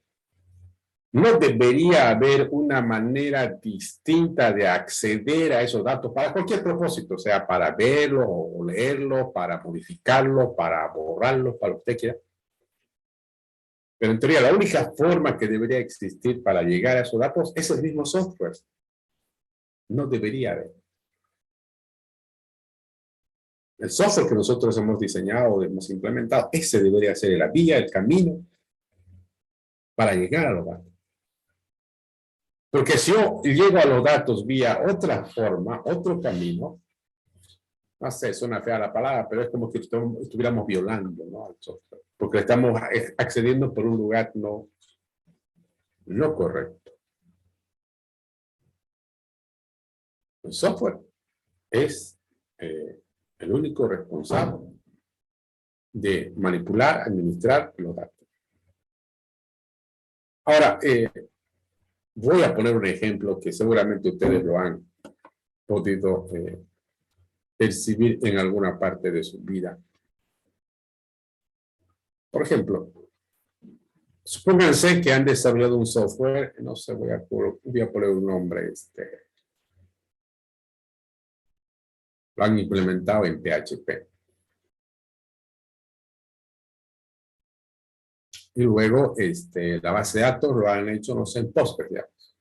no debería haber una manera distinta de acceder a esos datos para cualquier propósito, o sea, para verlos o leerlos, para modificarlos, para borrarlos, para lo que usted quiera. Pero en teoría, la única forma que debería existir para llegar a esos datos es el mismo software. No debería haber. El software que nosotros hemos diseñado o hemos implementado, ese debería ser la vía, el camino para llegar a los datos. Porque si yo llego a los datos vía otra forma, otro camino, no sé, suena fea la palabra, pero es como que estuviéramos violando, ¿no?, al software, porque estamos accediendo por un lugar no correcto. El software es el único responsable de manipular, administrar los datos. Ahora, voy a poner un ejemplo que seguramente ustedes lo han podido percibir en alguna parte de su vida. Por ejemplo, supónganse que han desarrollado un software, no sé, voy a poner un nombre, lo han implementado en PHP. Y luego la base de datos lo han hecho, no sé, en Postgres, digamos.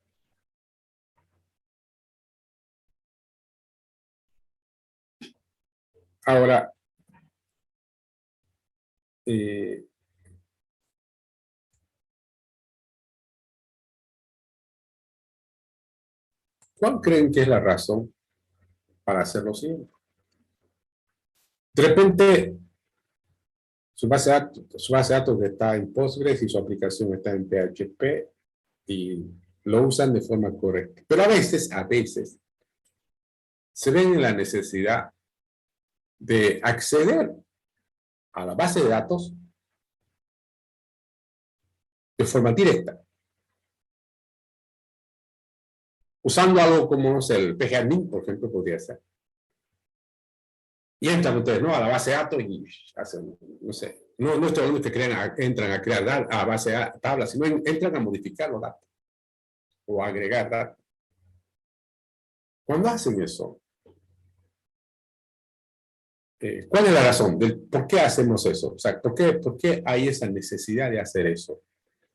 Ahora, ¿cuál creen que es la razón para hacerlo así? De repente, su base de datos está en Postgres y su aplicación está en PHP y lo usan de forma correcta. Pero a veces, se ven en la necesidad de acceder a la base de datos de forma directa. Usando algo como, no sé, el PGAdmin, por ejemplo, podría ser. Y entran ustedes, ¿no?, a la base de datos y hacen, no sé, no estoy hablando que entran a crear a base de tablas, sino entran a modificar los datos o a agregar datos. Cuando hacen eso, ¿cuál es la razón? ¿Por qué hacemos eso? O sea, ¿por qué hay esa necesidad de hacer eso?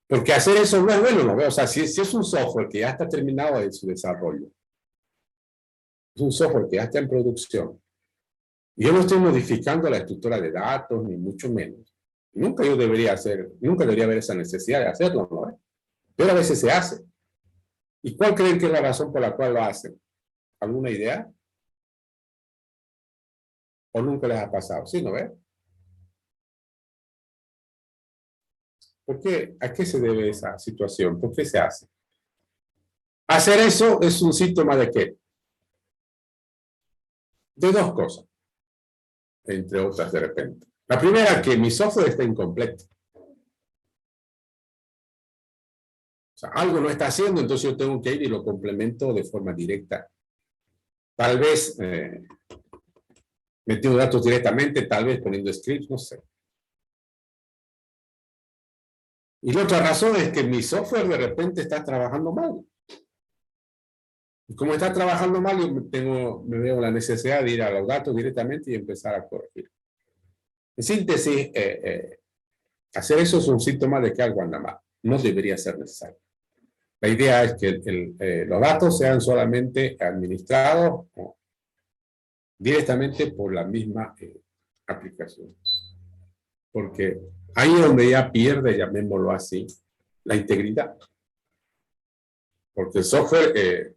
Porque hacer eso no es bueno, ¿no? O sea, si es un software que ya está terminado en su desarrollo, es un software que ya está en producción, y yo no estoy modificando la estructura de datos, ni mucho menos. Nunca debería haber esa necesidad de hacerlo, ¿no? Pero a veces se hace. ¿Y cuál creen que es la razón por la cual lo hacen? ¿Alguna idea? ¿O nunca les ha pasado? ¿Sí, no ve? ¿Por qué? ¿A qué se debe esa situación? ¿Por qué se hace? Hacer eso es un síntoma ¿de qué? De dos cosas, entre otras de repente. La primera, que mi software está incompleto. O sea, algo no está haciendo, entonces yo tengo que ir y lo complemento de forma directa. Tal vez metiendo datos directamente, tal vez poniendo scripts, no sé. Y la otra razón es que mi software de repente está trabajando mal. Y como está trabajando mal, yo me veo la necesidad de ir a los datos directamente y empezar a corregir. En síntesis, hacer eso es un síntoma de que algo anda mal. No debería ser necesario. La idea es que los datos sean solamente administrados directamente por la misma aplicación. Porque ahí es donde ya pierde, llamémoslo así, la integridad. Porque el software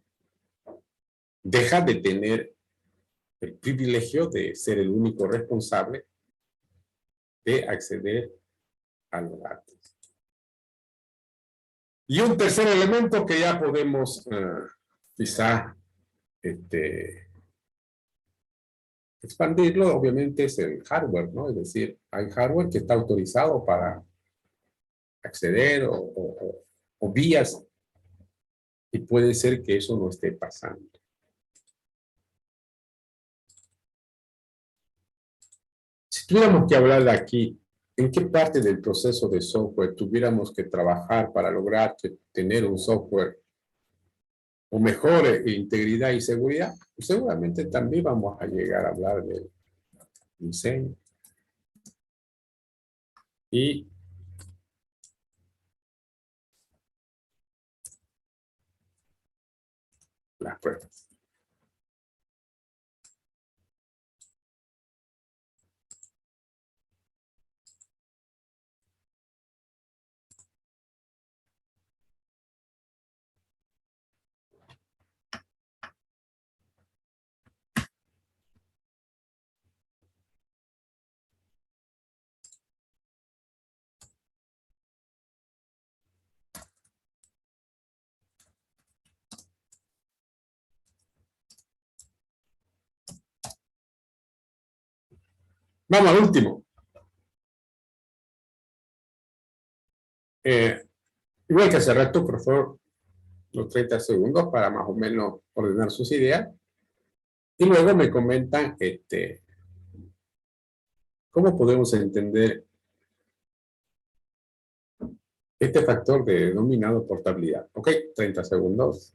deja de tener el privilegio de ser el único responsable de acceder a los datos. Y un tercer elemento que ya podemos quizá expandirlo, obviamente, es el hardware, ¿no? Es decir, hay hardware que está autorizado para acceder o vías, y puede ser que eso no esté pasando. Si tuviéramos que hablar de aquí, ¿en qué parte del proceso de software tuviéramos que trabajar para lograr tener un software o mejore integridad y seguridad? Pues seguramente también vamos a llegar a hablar del diseño y las pruebas. Vamos al último. Igual que hace rato, por favor, los 30 segundos para más o menos ordenar sus ideas. Y luego me comentan cómo podemos entender este factor denominado portabilidad. Ok, 30 segundos.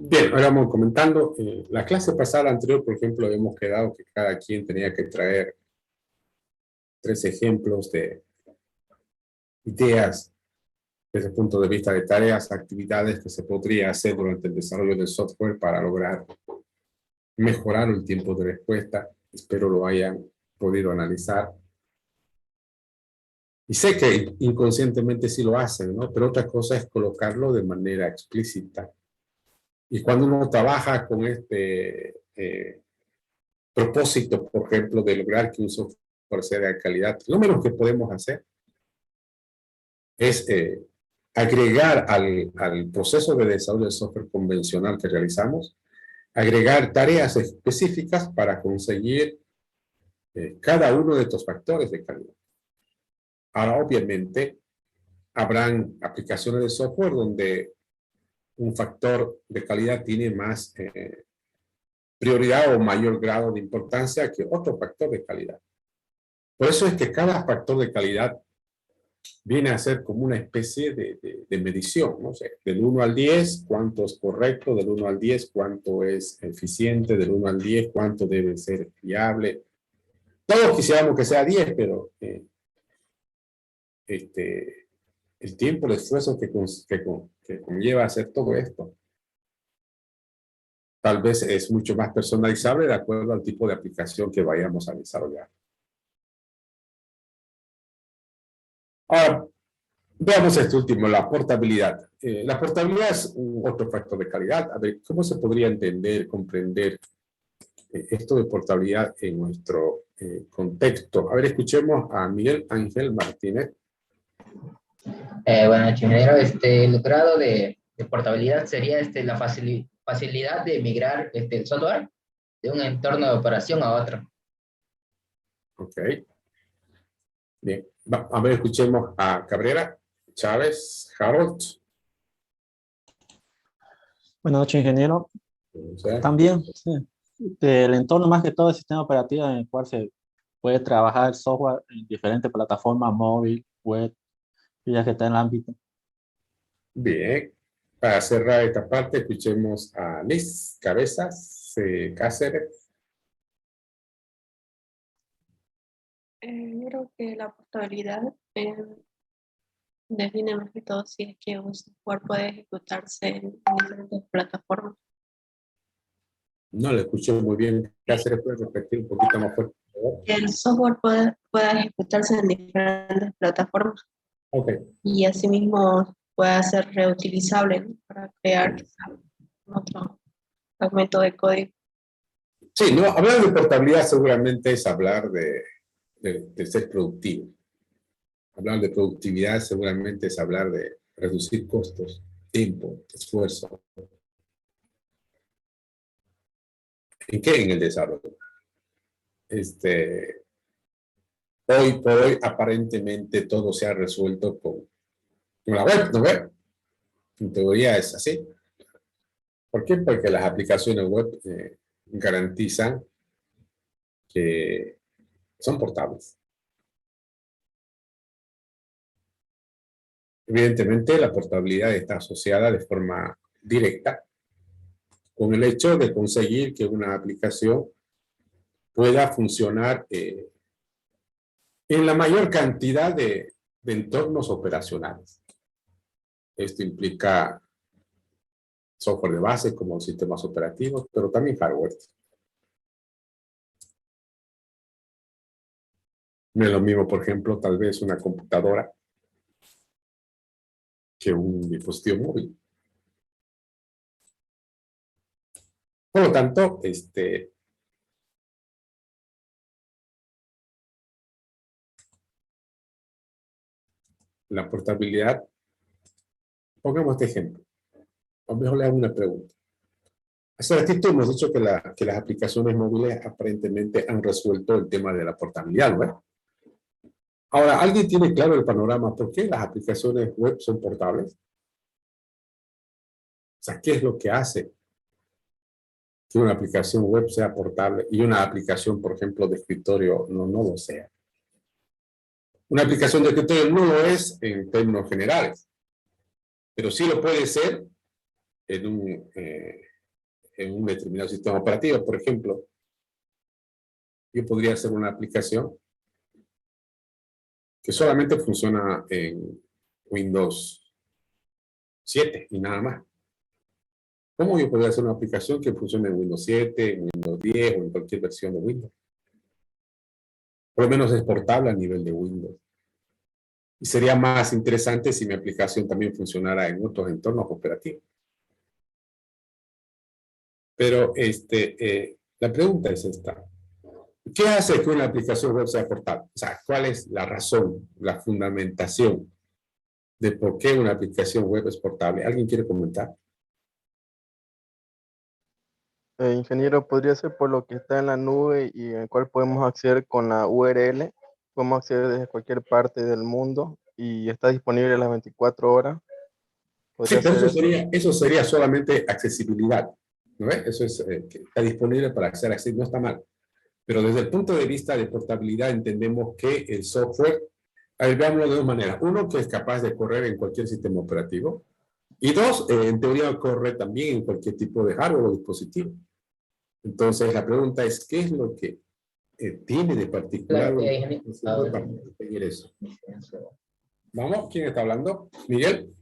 Bien, ahora vamos comentando. La clase pasada anterior, por ejemplo, habíamos quedado que cada quien tenía que traer 3 ejemplos de ideas desde el punto de vista de tareas, actividades que se podría hacer durante el desarrollo del software para lograr mejorar el tiempo de respuesta. Espero lo hayan podido analizar. Y sé que inconscientemente sí lo hacen, ¿no? Pero otra cosa es colocarlo de manera explícita. Y cuando uno trabaja con este propósito, por ejemplo, de lograr que un software sea de calidad, lo menos que podemos hacer es agregar al proceso de desarrollo de software convencional que realizamos, agregar tareas específicas para conseguir cada uno de estos factores de calidad. Ahora, obviamente, habrán aplicaciones de software donde un factor de calidad tiene más prioridad o mayor grado de importancia que otro factor de calidad. Por eso es que cada factor de calidad viene a ser como una especie de medición, ¿no? O sea, del 1 al 10, cuánto es correcto, del 1 al 10, cuánto es eficiente, del 1 al 10, cuánto debe ser fiable. Todos quisiéramos que sea 10, pero el tiempo, el esfuerzo que conlleva hacer todo esto, tal vez es mucho más personalizable de acuerdo al tipo de aplicación que vayamos a desarrollar. Ahora, veamos este último, la portabilidad. La portabilidad es otro factor de calidad. A ver, ¿cómo se podría entender, comprender esto de portabilidad en nuestro contexto? A ver, escuchemos a Miguel Ángel Martínez. Bueno, ingeniero, el grado de portabilidad sería la facilidad de migrar el software de un entorno de operación a otro. Ok. Bien. A ver, escuchemos a Cabrera, Chávez, Harold. Buenas noches, ingeniero. También, sí. El entorno más que todo el sistema operativo en el cual se puede trabajar el software en diferentes plataformas, móvil, web, ya que está en el ámbito. Bien. Para cerrar esta parte, escuchemos a Liz Cabezas Cáceres. Creo que la portabilidad define más que todo si es que un software puede ejecutarse en diferentes plataformas. No le escuché muy bien. Cáceres, ¿puede repetir un poquito más fuerte? Que el software pueda ejecutarse en diferentes plataformas. Ok. Y asimismo pueda ser reutilizable, ¿no? Para crear otro fragmento de código. Sí, no, hablar de portabilidad seguramente es hablar de de ser productivo. Hablar de productividad seguramente es hablar de reducir costos, tiempo, esfuerzo. ¿En qué? En el desarrollo. Hoy por hoy, aparentemente, todo se ha resuelto con la web, ¿no ves? En teoría es así. ¿Por qué? Porque las aplicaciones web garantizan que son portables. Evidentemente, la portabilidad está asociada de forma directa con el hecho de conseguir que una aplicación pueda funcionar en la mayor cantidad de entornos operacionales. Esto implica software de base como sistemas operativos, pero también hardware. No es lo mismo, por ejemplo, tal vez una computadora que un dispositivo móvil. Por lo tanto, la portabilidad, pongamos este ejemplo. O mejor le hago una pregunta. Hace ratito hemos dicho que las aplicaciones móviles aparentemente han resuelto el tema de la portabilidad, ¿no? Ahora, ¿alguien tiene claro el panorama? ¿Por qué las aplicaciones web son portables? O sea, ¿qué es lo que hace que una aplicación web sea portable y una aplicación, por ejemplo, de escritorio no lo sea? Una aplicación de escritorio no lo es en términos generales, pero sí lo puede ser en un determinado sistema operativo. Por ejemplo, yo podría hacer una aplicación que solamente funciona en Windows 7 y nada más. ¿Cómo yo podría hacer una aplicación que funcione en Windows 7, en Windows 10 o en cualquier versión de Windows? Por lo menos es portable a nivel de Windows. Y sería más interesante si mi aplicación también funcionara en otros entornos operativos. Pero la pregunta es esta. ¿Qué hace que una aplicación web sea portable? O sea, ¿cuál es la razón, la fundamentación de por qué una aplicación web es portable? ¿Alguien quiere comentar? Ingeniero, podría ser por lo que está en la nube y en el cual podemos acceder con la URL. Podemos acceder desde cualquier parte del mundo y está disponible las 24 horas. Sí, ¿Podría pero ser eso sería solamente accesibilidad, ¿no ves? Eso es que está disponible para ser accesible, no está mal. Pero desde el punto de vista de portabilidad entendemos que el software, veámoslo de dos maneras. Uno, que es capaz de correr en cualquier sistema operativo. Y dos, en teoría corre también en cualquier tipo de hardware o dispositivo. Entonces la pregunta es, ¿qué es lo que tiene de particular para conseguir eso? Vamos, ¿quién está hablando? ¿Miguel?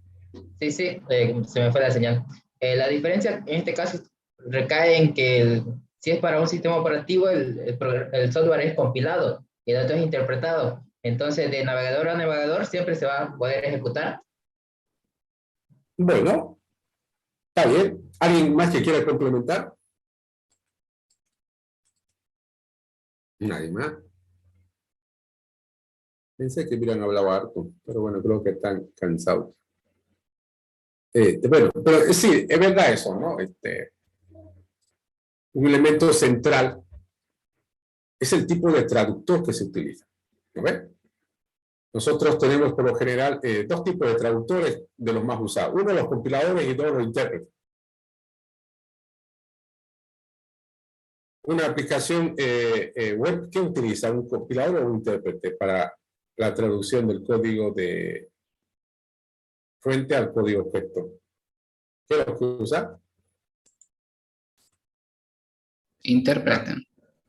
Sí, se me fue la señal. La diferencia en este caso recae en que si es para un sistema operativo, el software es compilado y el dato es interpretado. Entonces, de navegador a navegador siempre se va a poder ejecutar. Bueno, está bien. ¿Alguien más que quiera complementar? Nadie más. Pensé que hubieran hablado harto, pero bueno, creo que están cansados. Bueno, pero sí, es verdad eso, ¿no? Un elemento central es el tipo de traductor que se utiliza. ¿No ves? Nosotros tenemos por lo general dos tipos de traductores de los más usados. Uno, los compiladores, y dos, los intérpretes. Una aplicación web, ¿qué utiliza? ¿Un compilador o un intérprete para la traducción del código de fuente al código objeto? ¿Qué es lo que usa? Intérprete.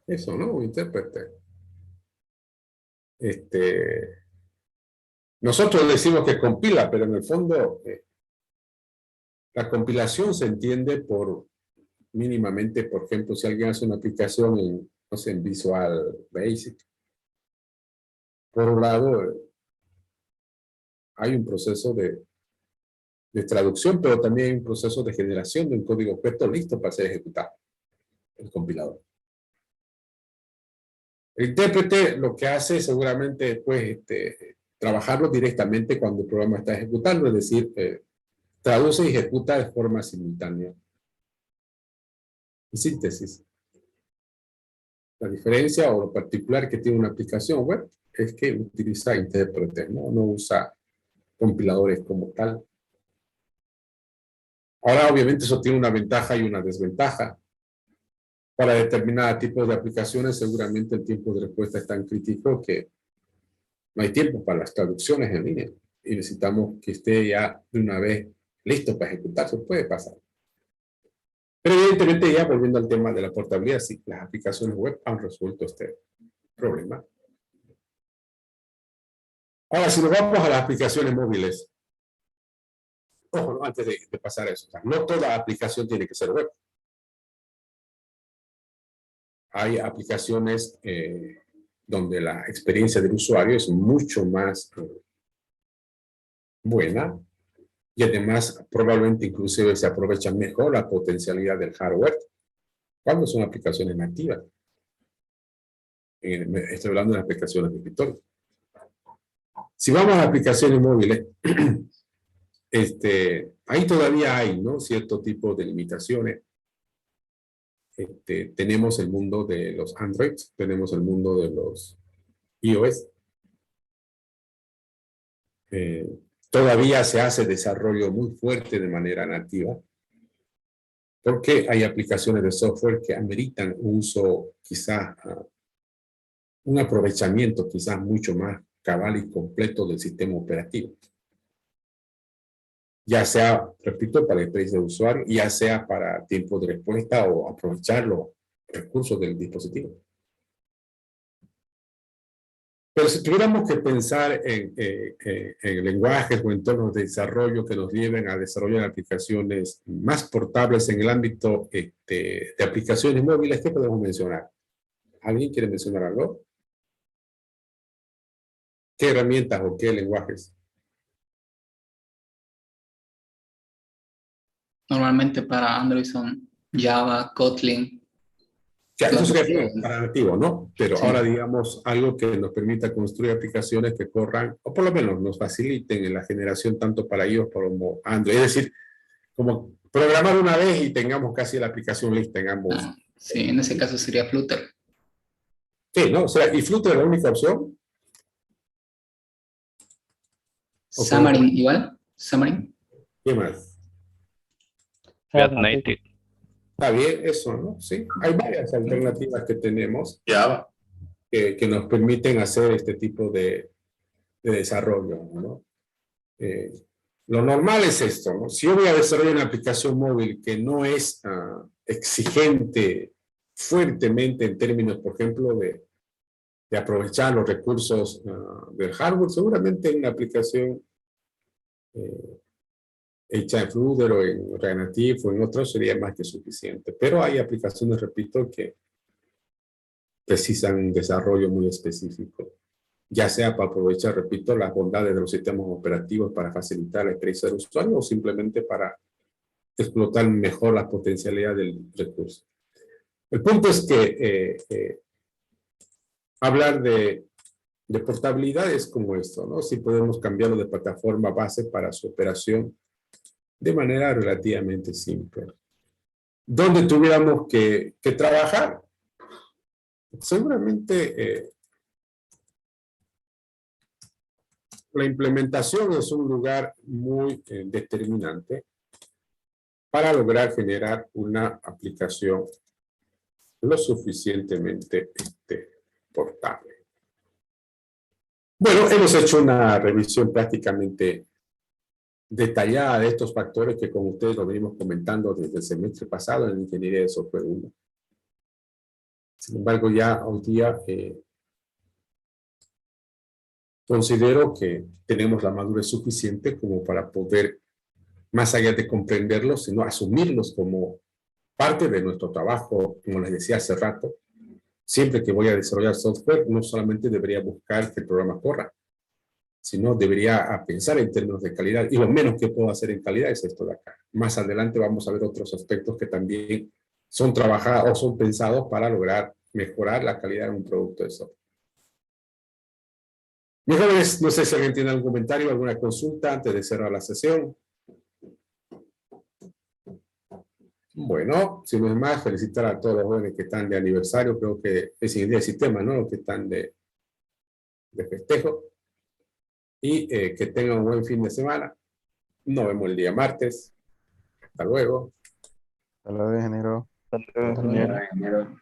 Eso, ¿no? Un intérprete. Nosotros decimos que compila, pero en el fondo la compilación se entiende por mínimamente, por ejemplo, si alguien hace una aplicación en, no sé, en Visual Basic, por un lado hay un proceso de traducción, pero también hay un proceso de generación de un código objeto listo para ser ejecutado, el compilador. El intérprete lo que hace seguramente después trabajarlo directamente cuando el programa está ejecutando, es decir, traduce y ejecuta de forma simultánea. En síntesis, la diferencia o lo particular que tiene una aplicación web es que utiliza intérpretes, no usa compiladores como tal. Ahora, obviamente, eso tiene una ventaja y una desventaja. Para determinados tipos de aplicaciones, seguramente el tiempo de respuesta es tan crítico que no hay tiempo para las traducciones en línea. Y necesitamos que esté ya de una vez listo para ejecutarse. Puede pasar. Pero evidentemente, ya volviendo al tema de la portabilidad, sí, las aplicaciones web han resuelto este problema. Ahora, si nos vamos a las aplicaciones móviles, ojo, ¿no? Antes de pasar a eso, no toda aplicación tiene que ser web. Hay aplicaciones donde la experiencia del usuario es mucho más buena y además probablemente inclusive se aprovecha mejor la potencialidad del hardware cuando son aplicaciones nativas. Estoy hablando de aplicaciones de escritorio. Si vamos a aplicaciones móviles, ahí todavía hay, ¿no?, cierto tipo de limitaciones. Tenemos el mundo de los Android, tenemos el mundo de los iOS. Todavía se hace desarrollo muy fuerte de manera nativa, porque hay aplicaciones de software que ameritan un uso quizás, un aprovechamiento quizás mucho más cabal y completo del sistema operativo. Ya sea, repito, para la experiencia de usuario, ya sea para tiempo de respuesta o aprovechar los recursos del dispositivo. Pero si tuviéramos que pensar en lenguajes o entornos de desarrollo que nos lleven a desarrollar aplicaciones más portables en el ámbito de aplicaciones móviles, ¿qué podemos mencionar? ¿Alguien quiere mencionar algo? ¿Qué herramientas o qué lenguajes? Normalmente para Android son Java, Kotlin. Ya, eso sería para nativo, ¿no? Pero Sí. ahora digamos algo que nos permita construir aplicaciones que corran, o por lo menos nos faciliten en la generación tanto para iOS como Android. Es decir, como programar una vez y tengamos casi la aplicación lista en ambos. Sí, en ese caso sería Flutter. Sí, ¿no? O sea, ¿y Flutter es la única opción? Xamarin igual, Xamarin. ¿Qué más? React Native. Está bien, eso, ¿no? Sí, hay varias alternativas que tenemos que nos permiten hacer este tipo de desarrollo, ¿no? Lo normal es esto, ¿no? Si yo voy a desarrollar una aplicación móvil que no es exigente fuertemente en términos, por ejemplo, de aprovechar los recursos del hardware, seguramente una aplicación hecha en Flutter o en React Native o en otros sería más que suficiente. Pero hay aplicaciones, repito, que precisan un desarrollo muy específico, ya sea para aprovechar, repito, las bondades de los sistemas operativos para facilitar la experiencia del usuario o simplemente para explotar mejor la potencialidad del recurso. El punto es que hablar de portabilidad es como esto, ¿no? Si podemos cambiarlo de plataforma base para su operación de manera relativamente simple. ¿Dónde tuviéramos que trabajar? Seguramente la implementación es un lugar muy determinante para lograr generar una aplicación lo suficientemente portable. Bueno, hemos hecho una revisión prácticamente detallada de estos factores que con ustedes lo venimos comentando desde el semestre pasado en Ingeniería de Software 1. Sin embargo, ya hoy día considero que tenemos la madurez suficiente como para poder, más allá de comprenderlos, sino asumirlos como parte de nuestro trabajo, como les decía hace rato. Siempre que voy a desarrollar software, no solamente debería buscar que el programa corra, sino debería pensar en términos de calidad. Y lo menos que puedo hacer en calidad es esto de acá. Más adelante vamos a ver otros aspectos que también son trabajados o son pensados para lograr mejorar la calidad de un producto de software. Mis jóvenes, no sé si alguien tiene algún comentario, alguna consulta antes de cerrar la sesión. Bueno, si no es más, felicitar a todos los jóvenes que están de aniversario. Creo que es ingeniería de sistemas, ¿no? Los que están de festejo. Y que tengan un buen fin de semana. Nos vemos el día martes. Hasta luego. Hasta luego, ingeniero. Hasta luego, ingeniero.